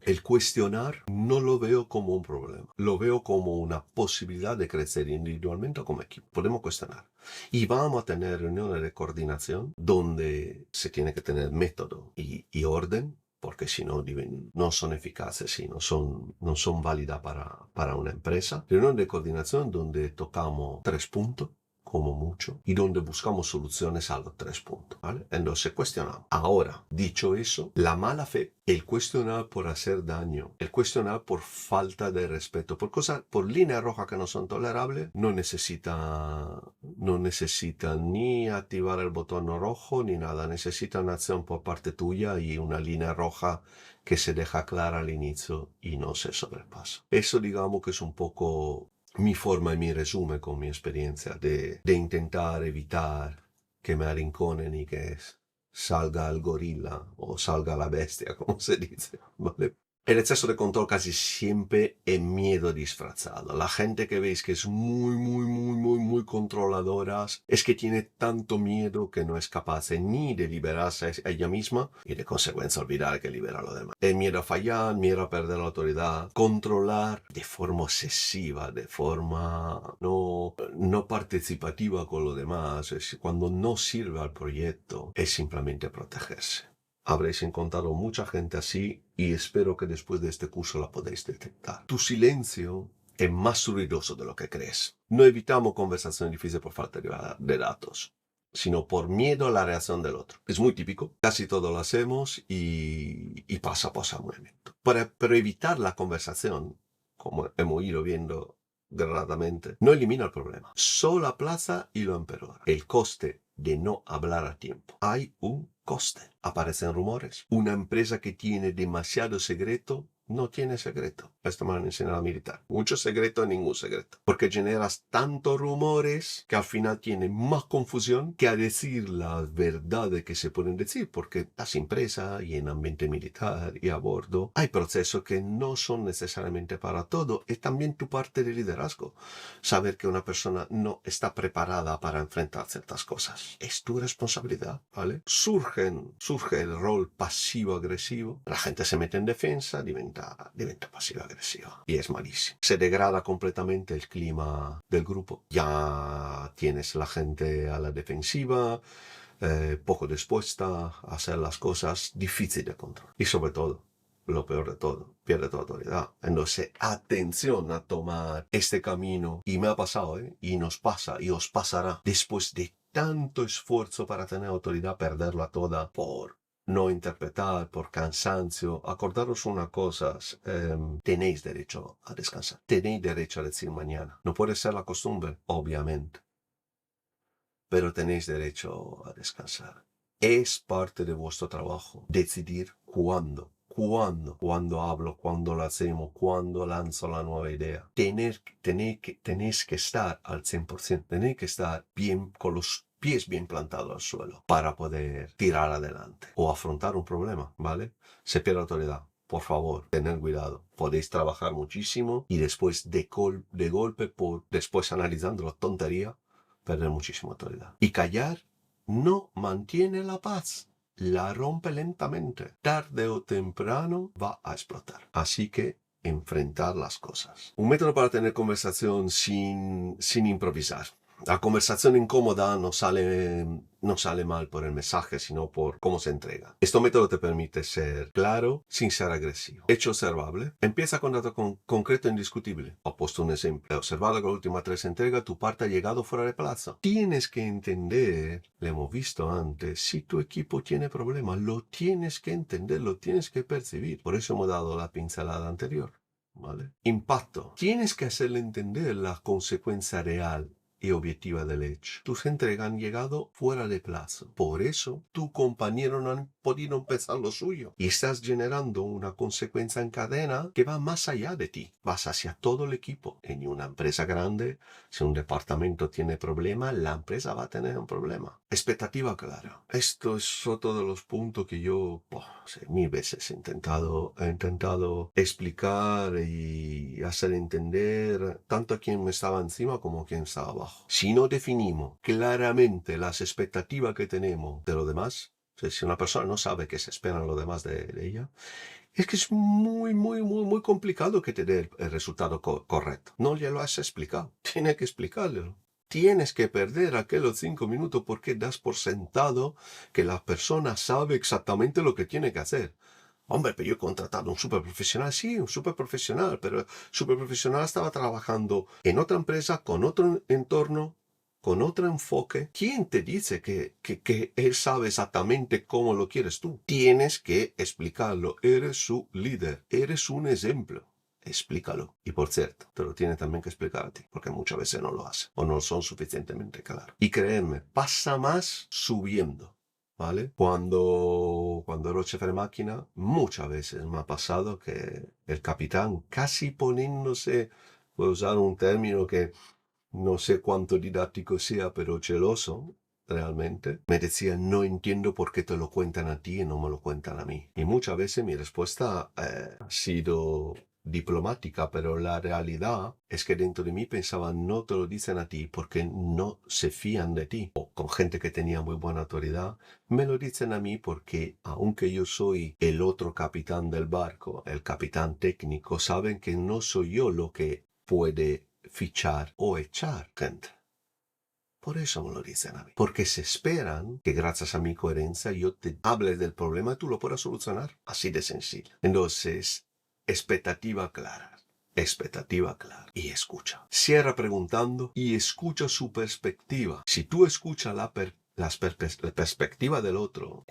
El cuestionar no lo veo como un problema, lo veo como una posibilidad de crecer individualmente o como equipo. Podemos cuestionar. Y vamos a tener reuniones de coordinación donde se tiene que tener método y orden, porque si no, no son eficaces y no son válidas para una empresa. Reunión de coordinación donde tocamos 3 puntos como mucho, y donde buscamos soluciones a los 3 puntos, ¿vale? Entonces cuestionamos. Ahora, dicho eso, la mala fe, el cuestionar por hacer daño, el cuestionar por falta de respeto, por cosas, por líneas rojas que no son tolerables, no necesita ni activar el botón rojo ni nada, necesita una acción por parte tuya y una línea roja que se deja clara al inicio y no se sobrepasa. Eso digamos que es un poco mi forma y mi resumen con mi experiencia de intentar evitar que me arrinconen y que salga el gorila o salga la bestia, como se dice, ¿vale? El exceso de control casi siempre es miedo disfrazado. La gente que veis que es muy controladora es que tiene tanto miedo que no es capaz ni de liberarse a ella misma y de consecuencia olvidar que libera a los demás. El miedo a fallar, miedo a perder la autoridad, controlar de forma obsesiva, de forma no participativa con los demás. Cuando no sirve al proyecto, es simplemente protegerse. Habréis encontrado mucha gente así y espero que después de este curso la podáis detectar. Tu silencio es más ruidoso de lo que crees. No evitamos conversaciones difíciles por falta de datos, sino por miedo a la reacción del otro. Es muy típico, casi todos lo hacemos y pasa un momento. Pero evitar la conversación, como hemos ido viendo gradamente, no elimina el problema, solo aplaza y lo empeora. El coste de no hablar a tiempo. Hay un coste. Aparecen rumores. Una empresa que tiene demasiado secreto no tiene secreto. Esto me lo han enseñado a militar. Mucho secreto, ningún secreto. Porque generas tantos rumores que al final tiene más confusión que a decir las verdades que se pueden decir. Porque las empresas y en ambiente militar y a bordo hay procesos que no son necesariamente para todo. Es también tu parte de liderazgo. Saber que una persona no está preparada para enfrentar ciertas cosas. Es tu responsabilidad, ¿vale? Surge el rol pasivo-agresivo. La gente se mete en defensa, diventa pasivo-agresiva. Y es malísimo. Se degrada completamente el clima del grupo. Ya tienes la gente a la defensiva, poco dispuesta a hacer las cosas, difícil de controlar. Y sobre todo, lo peor de todo, pierde tu autoridad. Entonces, atención a tomar este camino. Y me ha pasado, y nos pasa, y os pasará. Después de tanto esfuerzo para tener autoridad, perderla toda por no interpretar, por cansancio. Acordaros una cosa, tenéis derecho a descansar. Tenéis derecho a decir mañana. No puede ser la costumbre, obviamente. Pero tenéis derecho a descansar. Es parte de vuestro trabajo decidir cuándo hablo, cuándo lo hacemos, cuándo lanzo la nueva idea. Tenéis que estar al 100%, tenéis que estar bien con los pies bien plantados al suelo para poder tirar adelante o afrontar un problema, ¿vale? Se pierde autoridad. Por favor, tened cuidado. Podéis trabajar muchísimo y después de golpe, después analizando la tontería, perder muchísima autoridad. Y callar no mantiene la paz. La rompe lentamente. Tarde o temprano va a explotar. Así que enfrentar las cosas. Un método para tener conversación sin improvisar. La conversación incómoda no sale mal por el mensaje, sino por cómo se entrega. Este método te permite ser claro sin ser agresivo. Hecho observable. Empieza con dato concreto e indiscutible. He puesto un ejemplo. He observado que la última 3 entregas tu parte ha llegado fuera de plazo. Tienes que entender, lo hemos visto antes, si tu equipo tiene problemas, lo tienes que entender, lo tienes que percibir. Por eso hemos dado la pincelada anterior. ¿Vale? Impacto. Tienes que hacerle entender la consecuencia real y objetiva del hecho. Tus entregas han llegado fuera de plazo. Por eso, tu compañero no han podido empezar lo suyo. Y estás generando una consecuencia en cadena que va más allá de ti. Vas hacia todo el equipo. En una empresa grande, si un departamento tiene problemas, la empresa va a tener un problema. Expectativa clara. Esto es otro de los puntos que yo 1000 veces he intentado explicar y hacer entender tanto a quien me estaba encima como a quien estaba abajo. Si no definimos claramente las expectativas que tenemos de los demás, o sea, si una persona no sabe qué se esperan los demás de ella, es que es muy complicado que te dé el resultado correcto. No ya lo has explicado. Tienes que explicarlo. Tienes que perder aquellos 5 minutos porque das por sentado que la persona sabe exactamente lo que tiene que hacer. Hombre, pero yo he contratado un súper profesional. Sí, un súper profesional, pero el súper profesional estaba trabajando en otra empresa, con otro entorno, con otro enfoque. ¿Quién te dice que él sabe exactamente cómo lo quieres tú? Tienes que explicarlo. Eres su líder. Eres un ejemplo. Explícalo. Y por cierto, te lo tiene también que explicar a ti, porque muchas veces no lo hace o no son suficientemente claros. Y créeme, pasa más subiendo. ¿Vale? Cuando era jefe de máquina, muchas veces me ha pasado que el capitán, casi poniéndose, voy a usar un término que no sé cuánto didáctico sea, pero celoso, realmente, me decía, no entiendo por qué te lo cuentan a ti y no me lo cuentan a mí. Y muchas veces mi respuesta ha sido diplomática, pero la realidad es que dentro de mí pensaban, no te lo dicen a ti porque no se fían de ti. O con gente que tenía muy buena autoridad, me lo dicen a mí porque aunque yo soy el otro capitán del barco, el capitán técnico, saben que no soy yo lo que puede fichar o echar gente. Por eso me lo dicen a mí. Porque se esperan que gracias a mi coherencia yo te hable del problema y tú lo puedas solucionar. Así de sencillo. Entonces, expectativa clara. Expectativa clara. Y escucha. Cierra preguntando y escucha su perspectiva. Si tú escuchas la perspectiva del otro,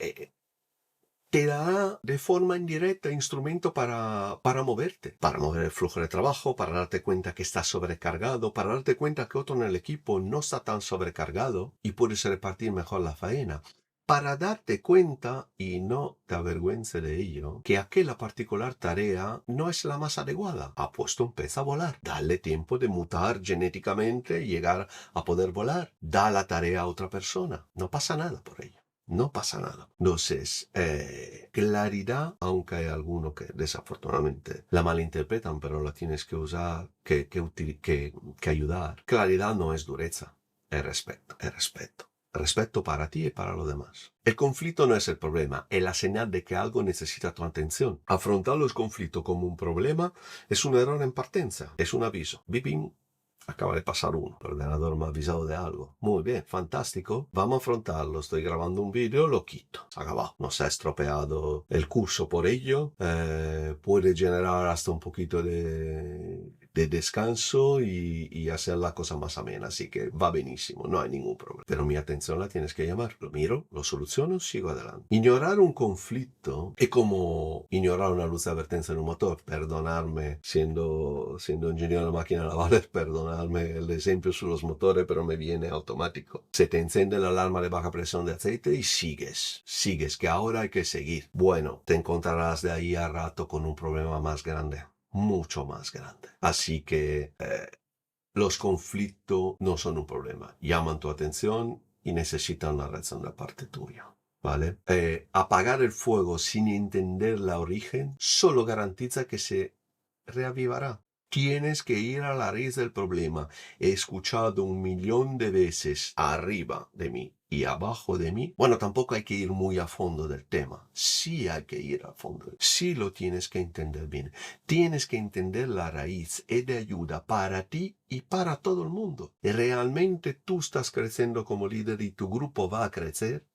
te da de forma indirecta instrumento para moverte, para mover el flujo de trabajo, para darte cuenta que estás sobrecargado, para darte cuenta que otro en el equipo no está tan sobrecargado y puedes repartir mejor la faena. Para darte cuenta, y no te avergüences de ello, que aquella particular tarea no es la más adecuada. Ha puesto un pez a volar. Dale tiempo de mutar genéticamente y llegar a poder volar. Da la tarea a otra persona. No pasa nada por ello. No pasa nada. Entonces, claridad, aunque hay algunos que desafortunadamente la malinterpretan, pero la tienes que usar, que ayudar. Claridad no es dureza, es respeto, es respeto. Respeto para ti y para los demás. El conflicto no es el problema, es la señal de que algo necesita tu atención. Afrontar los conflictos como un problema es un error en partenza, es un aviso. Biping. Acaba de pasar uno. El ordenador me ha avisado de algo. Muy bien, fantástico. Vamos a afrontarlo. Estoy grabando un vídeo, lo quito. Se ha acabado. No se ha estropeado el curso por ello. Puede generar hasta un poquito de descanso y hacer la cosa más amena. Así que va benísimo. No hay ningún problema. Pero mi atención la tienes que llamar. Lo miro, lo soluciono, sigo adelante. Ignorar un conflicto es como ignorar una luz de advertencia en un motor. Perdonarme, siendo ingeniero de máquina naval, perdonarme el ejemplo sobre los motores, pero me viene automático. Se te enciende la alarma de baja presión de aceite y sigues, que ahora hay que seguir. Bueno, te encontrarás de ahí a rato con un problema más grande, mucho más grande. Así que los conflictos no son un problema, llaman tu atención y necesitan una reacción de parte tuya. ¿Vale? Apagar el fuego sin entender la origen solo garantiza que se reavivará. Tienes que ir a la raíz del problema. He escuchado 1.000.000 de veces arriba de mí y abajo de mí. Bueno, tampoco hay que ir muy a fondo del tema. Sí hay que ir a fondo. Sí lo tienes que entender bien. Tienes que entender la raíz. Es de ayuda para ti y para todo el mundo. Realmente tú estás creciendo como líder y tu grupo va a crecer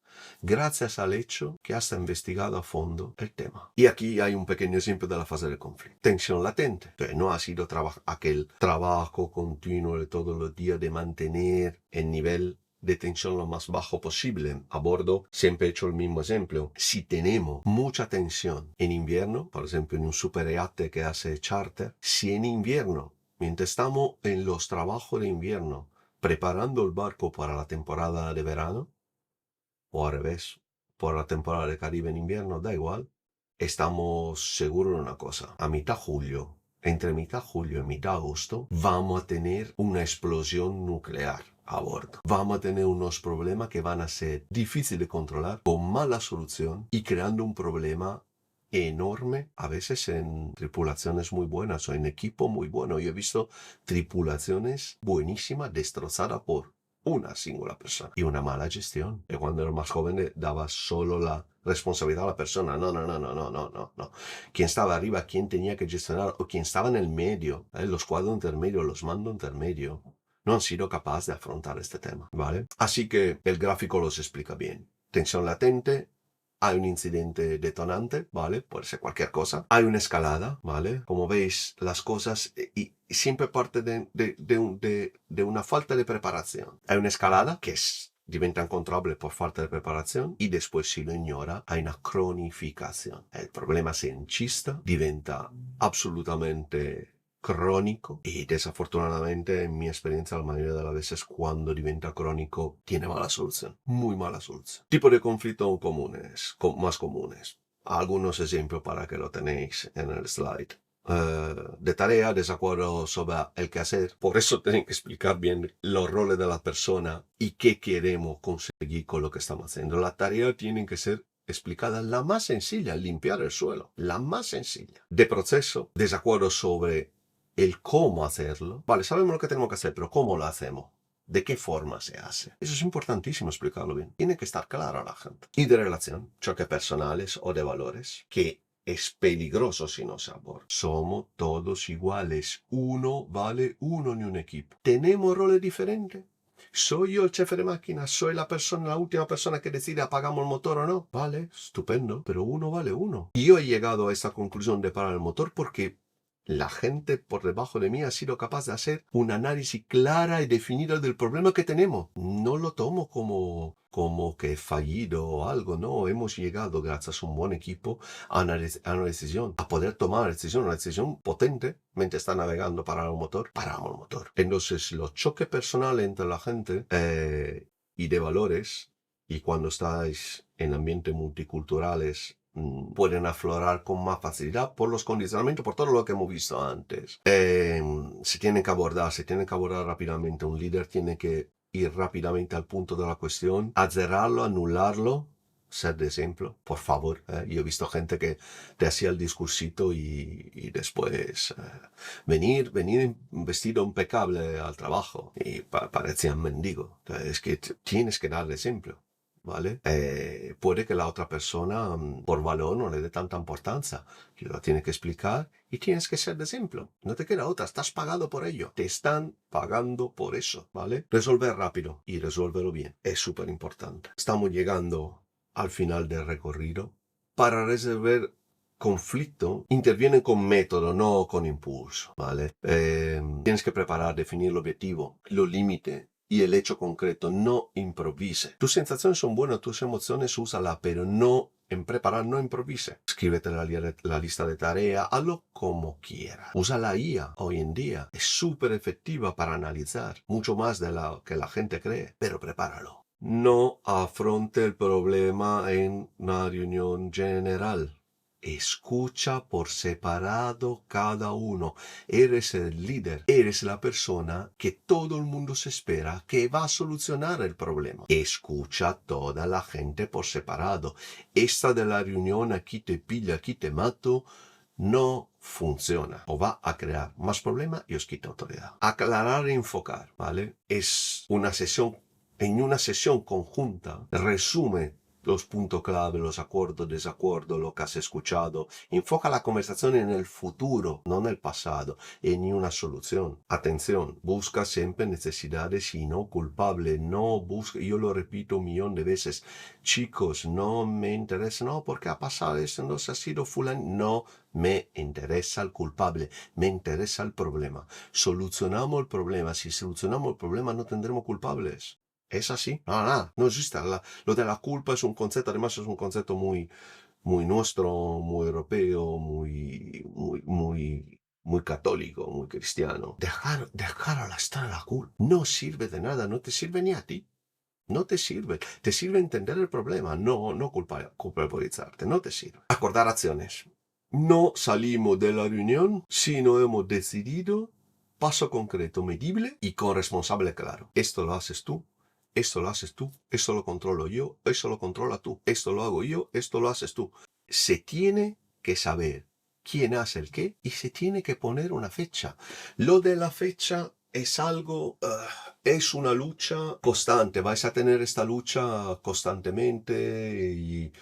gracias al hecho que has investigado a fondo el tema. Y aquí hay un pequeño ejemplo de la fase del conflicto. Tensión latente. Entonces, no ha sido aquel trabajo continuo de todos los días de mantener el nivel de tensión lo más bajo posible. A bordo siempre he hecho el mismo ejemplo. Si tenemos mucha tensión en invierno, por ejemplo en un superyate que hace charter, si en invierno, mientras estamos en los trabajos de invierno, preparando el barco para la temporada de verano, o al revés, por la temporada de Caribe en invierno, da igual, estamos seguros de una cosa. Entre mitad julio y mitad agosto, vamos a tener una explosión nuclear a bordo. Vamos a tener unos problemas que van a ser difíciles de controlar, con mala solución y creando un problema enorme, a veces en tripulaciones muy buenas o en equipo muy bueno. Yo he visto tripulaciones buenísimas destrozadas por una singular persona y una mala gestión. Y cuando era más joven daba solo la responsabilidad a la persona. No. Quien estaba arriba, quien tenía que gestionar o quien estaba en el medio, los cuadros intermedios, los mandos intermedios, no han sido capaces de afrontar este tema, ¿vale? Así que el gráfico los explica bien. Tensión latente. Hay un incidente detonante, ¿vale? Puede ser cualquier cosa. Hay una escalada, ¿vale? Como veis, las cosas y siempre parte de una falta de preparación. Hay una escalada que diventa incontrolable por falta de preparación y después si lo ignora hay una cronificación. El problema se enchista, diventa absolutamente crónico y desafortunadamente en mi experiencia la mayoría de las veces cuando diventa crónico tiene mala solución, muy mala solución. Tipo de conflicto comunes, más comunes. Algunos ejemplos para que lo tenéis en el slide. de tarea, desacuerdo sobre el qué hacer. Por eso tienen que explicar bien los roles de la persona y qué queremos conseguir con lo que estamos haciendo. La tarea tiene que ser explicada la más sencilla, limpiar el suelo, la más sencilla. De proceso, desacuerdo sobre el cómo hacerlo. Vale, sabemos lo que tenemos que hacer, pero ¿cómo lo hacemos? ¿De qué forma se hace? Eso es importantísimo explicarlo bien. Tiene que estar claro a la gente. Y de relación, choques personales o de valores, que es peligroso si no se aborda. Somos todos iguales. Uno vale uno en un equipo. ¿Tenemos roles diferentes? ¿Soy yo el jefe de máquina? ¿Soy la última persona que decide apagamos el motor o no? Vale, estupendo, pero uno vale uno. Y yo he llegado a esa conclusión de parar el motor porque la gente por debajo de mí ha sido capaz de hacer un análisis clara y definido del problema que tenemos. No lo tomo como que he fallido o algo, no. Hemos llegado, gracias a un buen equipo, a una decisión, a poder tomar una decisión potente. Mientras está navegando, parar el motor, paramos el motor. Entonces, los choques personales entre la gente y de valores, y cuando estáis en ambientes multiculturales, pueden aflorar con más facilidad por los condicionamientos, por todo lo que hemos visto antes. Se tienen que abordar rápidamente. Un líder tiene que ir rápidamente al punto de la cuestión, cerrarlo, anularlo, ser de ejemplo, por favor. Yo he visto gente que te hacía el discursito y después venir vestido impecable al trabajo y parecían mendigo. Es que tienes que dar ejemplo. ¿Vale? Puede que la otra persona por valor no le dé tanta importancia. Que lo tiene que explicar y tienes que ser de ejemplo. No te queda otra, estás pagado por ello. Te están pagando por eso, ¿vale? Resolver rápido y resolverlo bien. Es súper importante. Estamos llegando al final del recorrido. Para resolver conflicto, intervienen con método, no con impulso, ¿vale? Tienes que preparar, definir el objetivo, los límites y el hecho concreto. No improvise. Tus sensaciones son buenas, tus emociones úsalas, pero no en preparar, no improvise. Escríbete la lista de tareas, hazlo como quieras. Usa la IA hoy en día. Es súper efectiva para analizar, mucho más de lo que la gente cree, pero prepáralo. No afronte el problema en una reunión general. Escucha por separado cada uno. Eres el líder, eres la persona que todo el mundo se espera que va a solucionar el problema. Escucha a toda la gente por separado. Esta de la reunión, aquí te pillo, aquí te mato, no funciona. O va a crear más problemas y os quita autoridad. Aclarar e enfocar, ¿vale? Es una sesión, en una sesión conjunta, resume los puntos clave, los acuerdos, desacuerdos, lo que has escuchado. Enfoca la conversación en el futuro, no en el pasado, en una solución. Atención, busca siempre necesidades y no culpables. No busca, yo lo repito un millón de veces, chicos, no me interesa, no, porque ha pasado esto, no se ha sido fulano, no me interesa el culpable, me interesa el problema. Solucionamos el problema, si solucionamos el problema no tendremos culpables. ¿Es así? No existe. Lo de la culpa es un concepto, además es un concepto muy nuestro, muy europeo, muy católico, muy cristiano. Dejar al estar la culpa no sirve de nada, no te sirve ni a ti. No te sirve. Te sirve entender el problema, no culpabilizarte, no te sirve. Acordar acciones. No salimos de la reunión si no hemos decidido paso concreto, medible y con responsable claro. Esto lo haces tú. Esto lo haces tú, esto lo controlo yo, esto lo controla tú, esto lo hago yo, esto lo haces tú. Se tiene que saber quién hace el qué y se tiene que poner una fecha. Lo de la fecha es algo, es una lucha constante. Vais a tener esta lucha constantemente y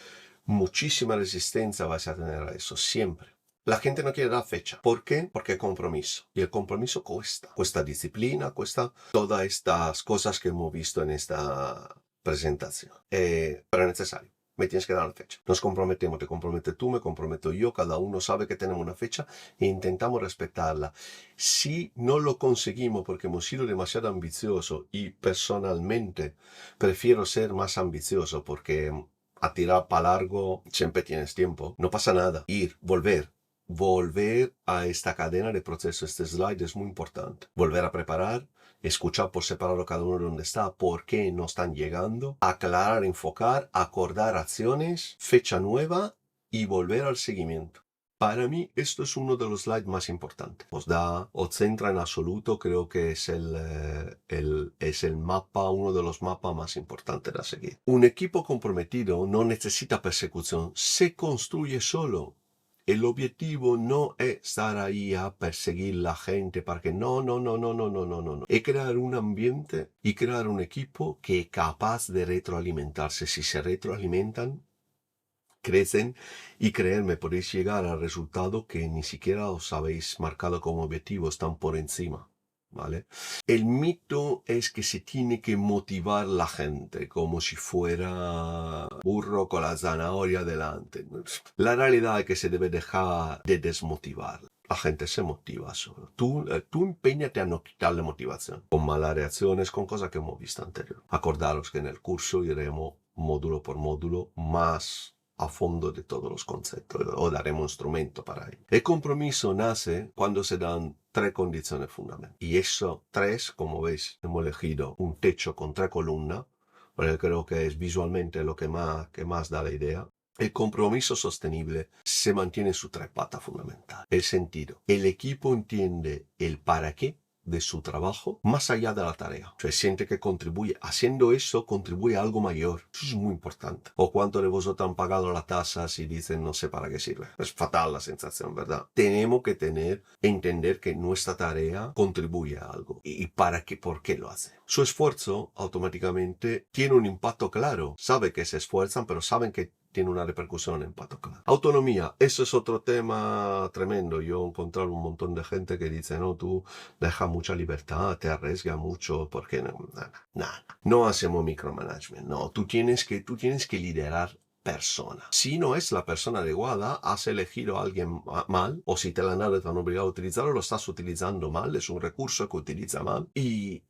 muchísima resistencia vais a tener a eso, siempre. La gente no quiere dar fecha. ¿Por qué? Porque hay compromiso. Y el compromiso cuesta. Cuesta disciplina, cuesta todas estas cosas que hemos visto en esta presentación. Pero es necesario. Me tienes que dar la fecha. Nos comprometemos. Te comprometes tú, me comprometo yo. Cada uno sabe que tenemos una fecha e intentamos respetarla. Si no lo conseguimos porque hemos sido demasiado ambiciosos y personalmente prefiero ser más ambicioso porque a tirar para largo siempre tienes tiempo. No pasa nada. Volver a esta cadena de proceso, este slide es muy importante. Volver a preparar, escuchar por separado cada uno de dónde está, por qué no están llegando, aclarar, enfocar, acordar acciones, fecha nueva y volver al seguimiento. Para mí esto es uno de los slides más importantes. Os centra en absoluto, creo que es el mapa, uno de los mapas más importantes a seguir. Un equipo comprometido no necesita persecución, se construye solo. El objetivo no es estar ahí a perseguir la gente para que no. Es crear un ambiente y crear un equipo que es capaz de retroalimentarse. Si se retroalimentan, crecen y creerme, podéis llegar al resultado que ni siquiera os habéis marcado como objetivo, están por encima. ¿Vale? El mito es que se tiene que motivar la gente como si fuera burro con la zanahoria delante. La realidad es que se debe dejar de desmotivar. La gente se motiva solo. Tú empeñate a no quitarle motivación. Con malas reacciones, con cosas que hemos visto anterior. Acordaros que en el curso iremos módulo por módulo más a fondo de todos los conceptos, o daremos instrumento para ello. El compromiso nace cuando se dan 3 condiciones fundamentales. Y eso 3, como veis, hemos elegido un techo con 3 columnas, porque creo que es visualmente lo que más da la idea. El compromiso sostenible se mantiene en sus 3 patas fundamentales. El sentido. El equipo entiende el para qué de su trabajo más allá de la tarea. O sea, siente que contribuye. Haciendo eso, contribuye a algo mayor. Eso es muy importante. O cuánto de vosotros han pagado las tasas y dicen no sé para qué sirve. Es fatal la sensación, ¿verdad? Tenemos que entender que nuestra tarea contribuye a algo. ¿Y para qué? ¿Por qué lo hace? Su esfuerzo automáticamente tiene un impacto claro. Sabe que se esfuerzan, pero saben que tiene una repercusión en impacto claro. Autonomía, eso es otro tema tremendo. Yo he encontrado un montón de gente que dice, no, tú dejas mucha libertad, te arriesgas mucho, porque no hacemos micromanagement, no, tú tienes que liderar persona. Si no es la persona adecuada, has elegido a alguien mal, o si te la han dado, te han obligado a utilizarlo, lo estás utilizando mal, es un recurso que utiliza mal, y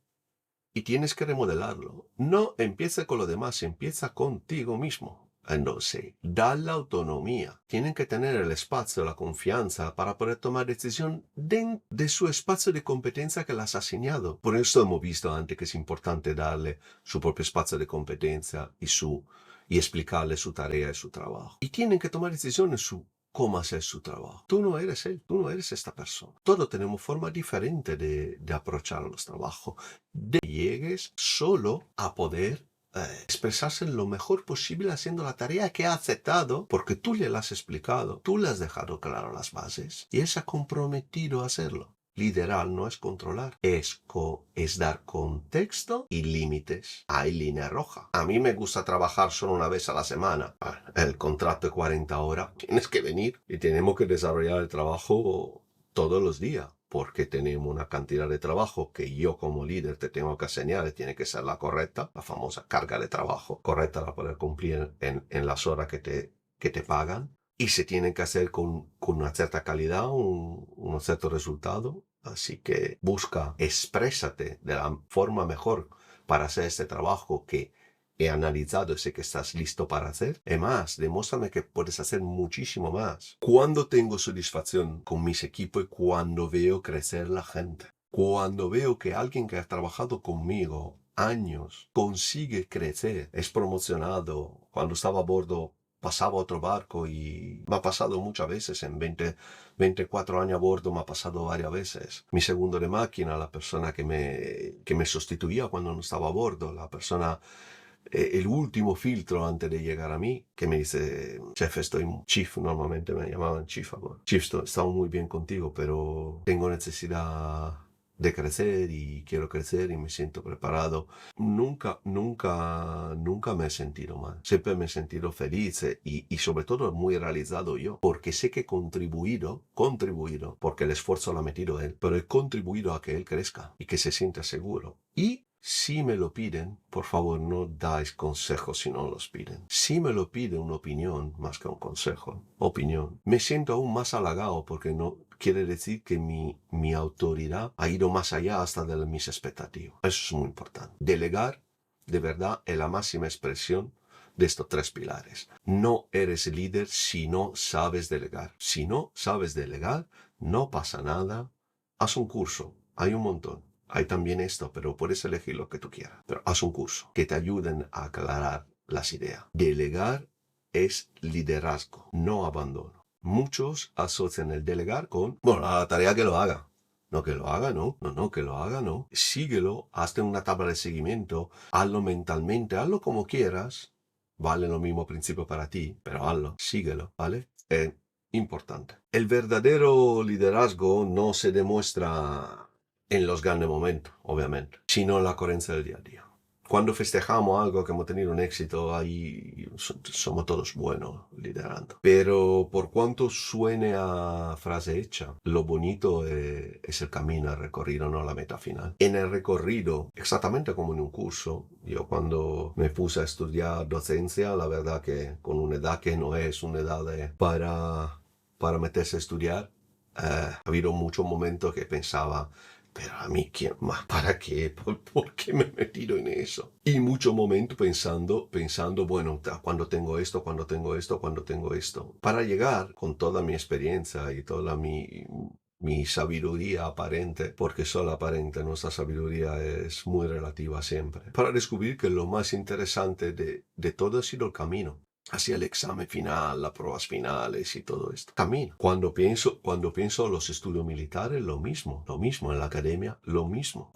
tienes que remodelarlo. No empieza con lo demás, empieza contigo mismo. Entonces, da la autonomía. Tienen que tener el espacio, la confianza para poder tomar decisión dentro de su espacio de competencia que las ha asignado. Por eso hemos visto antes que es importante darle su propio espacio de competencia y explicarle su tarea y su trabajo. Y tienen que tomar decisiones cómo hacer su trabajo. Tú no eres él, tú no eres esta persona. Todos tenemos formas diferentes de aprovechar los trabajos. De llegues solo a poder expresarse lo mejor posible haciendo la tarea que ha aceptado porque tú le la has explicado, tú le has dejado claro las bases y él se ha comprometido a hacerlo. Liderar no es controlar, es dar contexto y límites. Hay línea roja. A mí me gusta trabajar solo una vez a la semana. El contrato de 40 horas, tienes que venir y tenemos que desarrollar el trabajo todos los días. Porque tenemos una cantidad de trabajo que yo como líder te tengo que enseñar y tiene que ser la correcta, la famosa carga de trabajo correcta para poder cumplir en las horas que te pagan. Y se tienen que hacer con una cierta calidad, un cierto resultado. Así que exprésate de la forma mejor para hacer este trabajo que he analizado y sé que estás listo para hacer. Es más, demuéstrame que puedes hacer muchísimo más. Cuando tengo satisfacción con mis equipos y cuando veo crecer la gente. Cuando veo que alguien que ha trabajado conmigo años consigue crecer, es promocionado. Cuando estaba a bordo pasaba a otro barco y me ha pasado muchas veces en 24 años a bordo, me ha pasado varias veces. Mi segundo de máquina, la persona que me sustituía cuando no estaba a bordo, la persona el último filtro antes de llegar a mí, que me dice, Chef, Chief, normalmente me llamaban Chief. Chief, estamos muy bien contigo, pero tengo necesidad de crecer y quiero crecer y me siento preparado. Nunca me he sentido mal. Siempre me he sentido feliz y sobre todo muy realizado yo, porque sé que he contribuido, porque el esfuerzo lo ha metido él, pero he contribuido a que él crezca y que se sienta seguro. Y si me lo piden, por favor no dais consejos si no los piden. Si me lo pide una opinión, más que un consejo, opinión, me siento aún más halagado porque no quiere decir que mi autoridad ha ido más allá hasta de mis expectativas. Eso es muy importante. Delegar, de verdad, es la máxima expresión de estos 3 pilares. No eres líder si no sabes delegar. Si no sabes delegar, no pasa nada. Haz un curso, hay un montón. Hay también esto, pero puedes elegir lo que tú quieras. Pero haz un curso que te ayuden a aclarar las ideas. Delegar es liderazgo, no abandono. Muchos asocian el delegar con, bueno, a la tarea que lo haga. No, que lo haga, no. No, que lo haga, no. Síguelo, hazte una tabla de seguimiento, hazlo mentalmente, hazlo como quieras. Vale lo mismo principio para ti, pero hazlo, síguelo, ¿vale? Importante. El verdadero liderazgo no se demuestra en los grandes momentos, obviamente, sino en la coherencia del día a día. Cuando festejamos algo que hemos tenido un éxito, ahí somos todos buenos liderando. Pero por cuanto suene a frase hecha, lo bonito es el camino, el recorrido, no la meta final. En el recorrido, exactamente como en un curso, yo cuando me puse a estudiar docencia, la verdad que con una edad que no es una edad para meterse a estudiar, ha habido muchos momentos que pensaba, pero a mí, ¿quién más? ¿Para qué? ¿Por qué me he metido en eso? Y mucho momento pensando, bueno, cuando tengo esto, cuando tengo esto, cuando tengo esto. Para llegar con toda mi experiencia y toda mi sabiduría aparente, porque solo aparente, nuestra sabiduría es muy relativa siempre, para descubrir que lo más interesante de todo ha sido el camino hacia el examen final, las pruebas finales y todo esto. Camino. Cuando pienso en los estudios militares, lo mismo en la academia, lo mismo.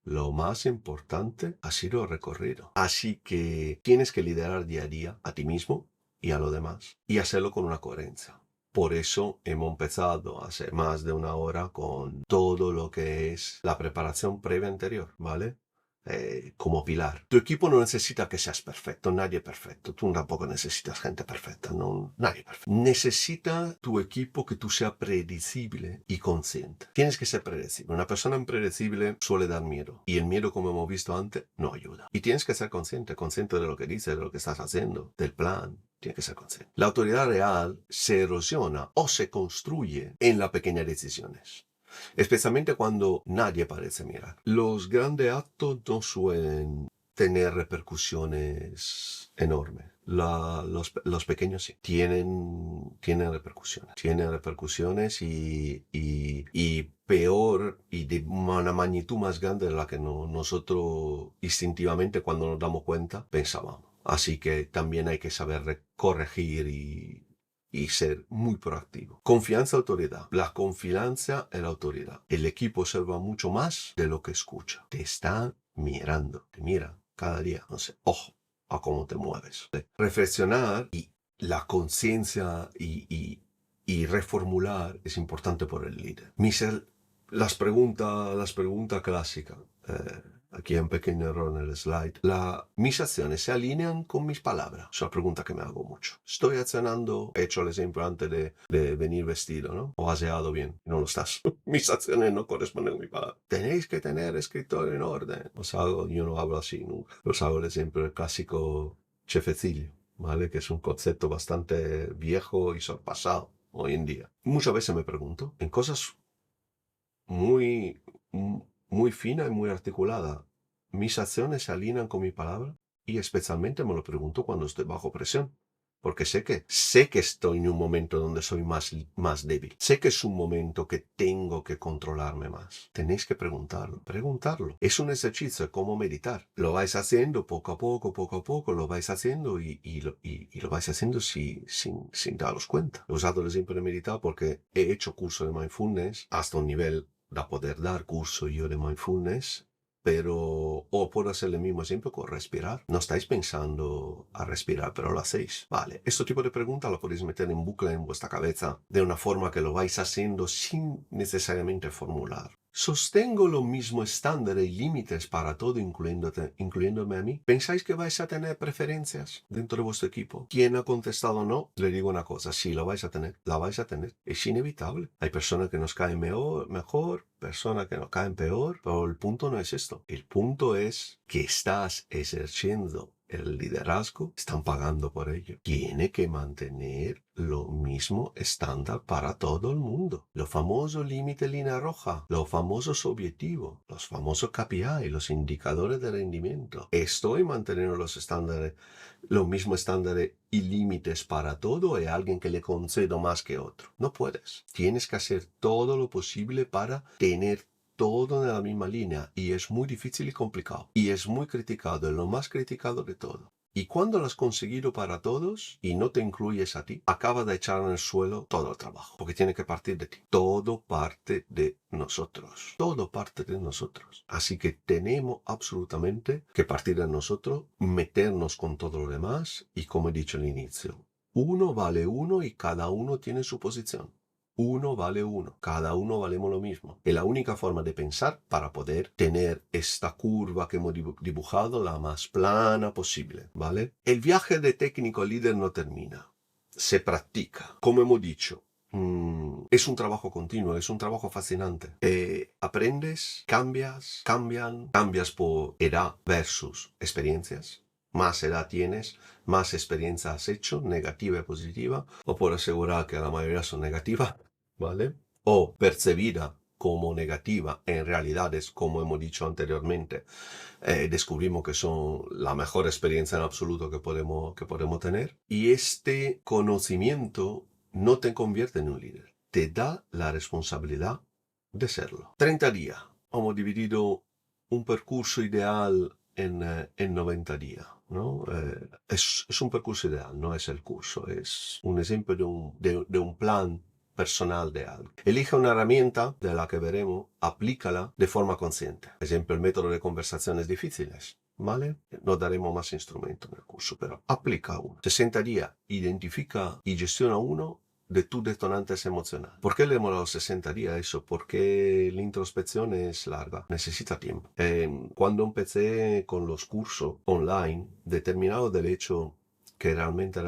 Lo más importante ha sido el recorrido. Así que tienes que liderar día a día a ti mismo y a los demás y hacerlo con una coherencia. Por eso hemos empezado hace más de una hora con todo lo que es la preparación previa anterior, ¿vale? Como pilar. Tu equipo no necesita que seas perfecto, nadie es perfecto. Tú tampoco necesitas gente perfecta, no, nadie perfecto. Necesita tu equipo que tú seas predecible y consciente. Tienes que ser predecible. Una persona impredecible suele dar miedo. Y el miedo, como hemos visto antes, no ayuda. Y tienes que ser consciente de lo que dices, de lo que estás haciendo, del plan. Tienes que ser consciente. La autoridad real se erosiona o se construye en las pequeñas decisiones. Especialmente cuando nadie parece mirar. Los grandes actos no suelen tener repercusiones enormes. Los pequeños sí. Tienen repercusiones. Tienen repercusiones y peor y de una magnitud más grande de la que nosotros instintivamente cuando nos damos cuenta pensábamos. Así que también hay que saber corregir y ser muy proactivo. Confianza, autoridad. La confianza en la autoridad. El equipo observa mucho más de lo que escucha. Te están mirando. Te miran cada día. No sé, ojo a cómo te mueves. Reflexionar y la conciencia y reformular es importante por el líder. Las preguntas clásicas. Aquí hay un pequeño error en el slide. Mis acciones se alinean con mis palabras. Es una pregunta que me hago mucho. Estoy accionando, he hecho el ejemplo antes de venir vestido, ¿no? O aseado bien. No lo estás. Mis acciones no corresponden a mi palabra. Tenéis que tener escritorio en orden. Yo no hablo así nunca. Os hago el ejemplo del clásico chefecillo, ¿vale? Que es un concepto bastante viejo y sorpasado hoy en día. Muchas veces me pregunto, en cosas muy, muy fina y muy articulada, mis acciones se alinean con mi palabra y especialmente me lo pregunto cuando estoy bajo presión. Porque sé que estoy en un momento donde soy más débil. Sé que es un momento que tengo que controlarme más. Tenéis que preguntarlo. Es un ejercicio como meditar. Lo vais haciendo poco a poco, lo vais haciendo y lo vais haciendo sin daros cuenta. He usado el ejemplo de meditar porque he hecho curso de mindfulness hasta un nivel de poder dar curso yo de mindfulness. Pero, o puedo hacer el mismo ejemplo con respirar. No estáis pensando a respirar, pero lo hacéis. Vale, este tipo de preguntas lo podéis meter en bucle en vuestra cabeza de una forma que lo vais haciendo sin necesariamente formular. ¿Sostengo lo mismo estándar y límites para todo, incluyéndome a mí? ¿Pensáis que vais a tener preferencias dentro de vuestro equipo? ¿Quién ha contestado no? Le digo una cosa, sí, la vais a tener. Es inevitable. Hay personas que nos caen mejor, personas que nos caen peor, pero el punto no es esto. El punto es que estás ejerciendo el liderazgo, están pagando por ello. Tiene que mantener lo mismo estándar para todo el mundo. Lo famoso límite línea roja, los famosos objetivos, los famosos KPI, los indicadores de rendimiento. Estoy manteniendo los estándares, los mismos estándares y límites para todo. Hay alguien que le concedo más que otro. No puedes. Tienes que hacer todo lo posible para tener todo en la misma línea y es muy difícil y complicado y es muy criticado, es lo más criticado de todo. Y cuando lo has conseguido para todos y no te incluyes a ti, acaba de echar en el suelo todo el trabajo, porque tiene que partir de ti. Todo parte de nosotros. Todo parte de nosotros. Así que tenemos absolutamente que partir de nosotros, meternos con todo lo demás y, como he dicho al inicio, uno vale uno y cada uno tiene su posición. Uno vale uno, cada uno valemos lo mismo. Es la única forma de pensar para poder tener esta curva que hemos dibujado la más plana posible, ¿vale? El viaje de técnico líder no termina, se practica. Como hemos dicho, es un trabajo continuo, es un trabajo fascinante. Aprendes, cambias por edad versus experiencias. Más edad tienes, más experiencia has hecho, negativa y positiva, o por asegurar que la mayoría son negativas, ¿vale? O percibida como negativa, en realidad es como hemos dicho anteriormente, descubrimos que son la mejor experiencia en absoluto que podemos tener. Y este conocimiento no te convierte en un líder, te da la responsabilidad de serlo. 30 días. Hemos dividido un percurso ideal en 90 días. ¿No? Es un percurso ideal, no es el curso, es un ejemplo de un plan personal de algo. Elige una herramienta de la que veremos, aplícala de forma consciente. Por ejemplo, el método de conversaciones difíciles. ¿Vale? No daremos más instrumentos en el curso, pero aplica uno. 60 días, identifica y gestiona uno de tus detonantes emocionales. ¿Por qué le hemos dado 60 días eso? Porque la introspección es larga, necesita tiempo. Cuando empecé con los cursos online, determinado del hecho que realmente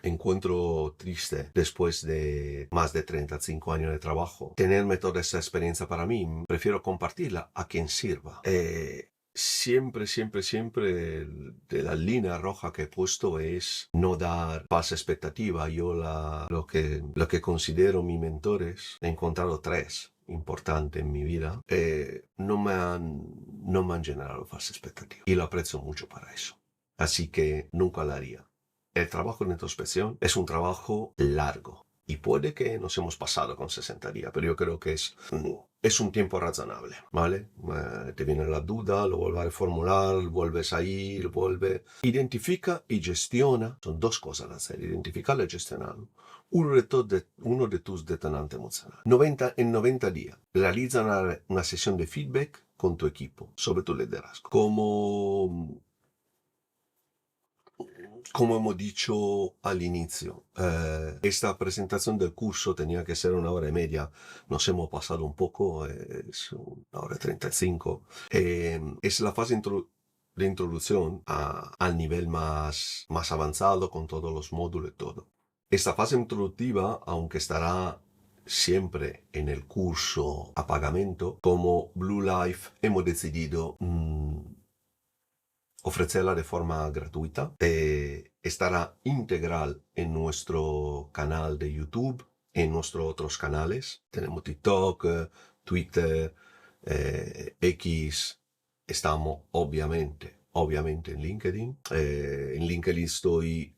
encuentro triste después de más de 35 años de trabajo, tenerme toda esa experiencia para mí, prefiero compartirla a quien sirva. Siempre de la línea roja que he puesto es no dar falsa expectativa. Yo lo que considero mis mentores, he encontrado 3 importantes en mi vida, no me han generado falsa expectativa y lo aprecio mucho para eso. Así que nunca lo haría. El trabajo de introspección es un trabajo largo y puede que nos hemos pasado con 60 días, pero yo creo que es un tiempo razonable, ¿vale? Te viene la duda, lo vuelves a reformular, vuelves ahí, lo vuelves. Identifica y gestiona, son 2 cosas a hacer, identificarlo y gestionarlo. Uno de tus detonantes emocionales. En 90 días, realiza una sesión de feedback con tu equipo sobre tu liderazgo. Como hemos dicho al inicio, esta presentación del curso tenía que ser 1 hora y media. Nos hemos pasado un poco, es 1 hora y 35. Es la fase de introducción al nivel más avanzado con todos los módulos y todo. Esta fase introductiva, aunque estará siempre en el curso a pagamento, como Blue Life hemos decidido ofrecerla de forma gratuita. Estará integral en nuestro canal de YouTube, en nuestros otros canales. Tenemos TikTok, Twitter, X. Estamos obviamente en LinkedIn. En LinkedIn estoy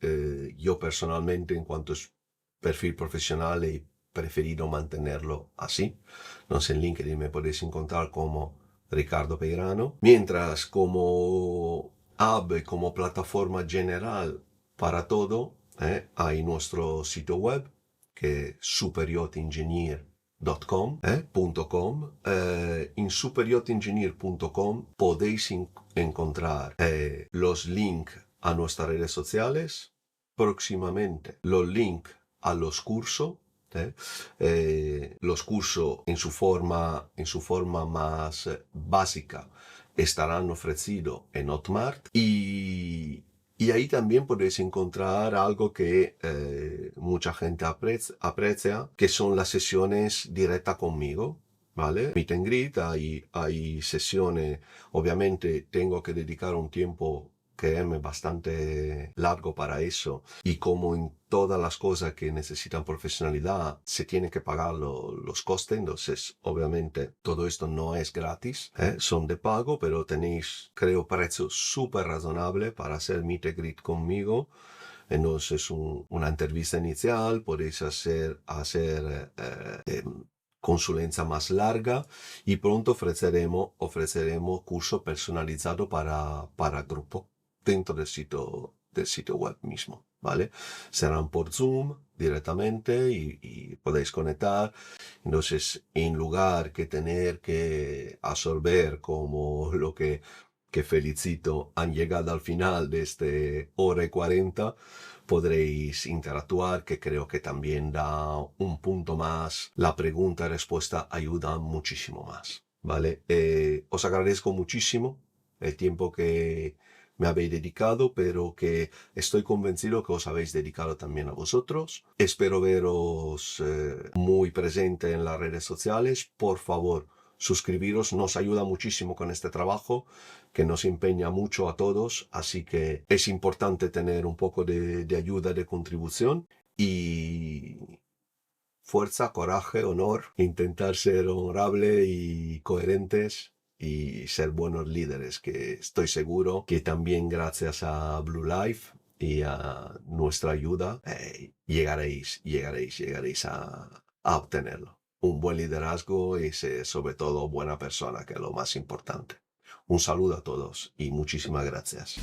yo personalmente en cuanto es perfil profesional he preferido mantenerlo así. Entonces en LinkedIn me podéis encontrar como Ricardo Peirano, mientras como hub y como plataforma general para todo, hay nuestro sitio web que es superyachtengineer.com. En superyachtengineer.com podéis encontrar los links a nuestras redes sociales, próximamente los links a los cursos. Los cursos en su forma más básica estarán ofrecidos en Hotmart y ahí también podéis encontrar algo que mucha gente aprecia, que son las sesiones directas conmigo. ¿Vale? Meet and greet, hay sesiones, obviamente tengo que dedicar un tiempo que es bastante largo para eso y como en todas las cosas que necesitan profesionalidad se tiene que pagar los costes, entonces obviamente todo esto no es gratis, son de pago, pero tenéis creo precios súper razonables para hacer meet and greet conmigo. Entonces una entrevista inicial, podéis hacer consulencia más larga y pronto ofreceremos curso personalizado para grupo. dentro del sitio web mismo, ¿vale? Serán por Zoom directamente y podéis conectar. Entonces, en lugar que tener que absorber como lo que felicito han llegado al final de este hora y 40, podréis interactuar, que creo que también da un punto más. La pregunta y respuesta ayuda muchísimo más, ¿vale? Os agradezco muchísimo el tiempo que me habéis dedicado, pero que estoy convencido que os habéis dedicado también a vosotros. Espero veros muy presente en las redes sociales. Por favor, suscribiros, nos ayuda muchísimo con este trabajo que nos empeña mucho a todos, así que es importante tener un poco de ayuda, de contribución y fuerza, coraje, honor, intentar ser honorable y coherentes y ser buenos líderes, que estoy seguro que también gracias a Blue Life y a nuestra ayuda llegaréis a obtenerlo. Un buen liderazgo y ser sobre todo buena persona, que es lo más importante. Un saludo a todos y muchísimas gracias.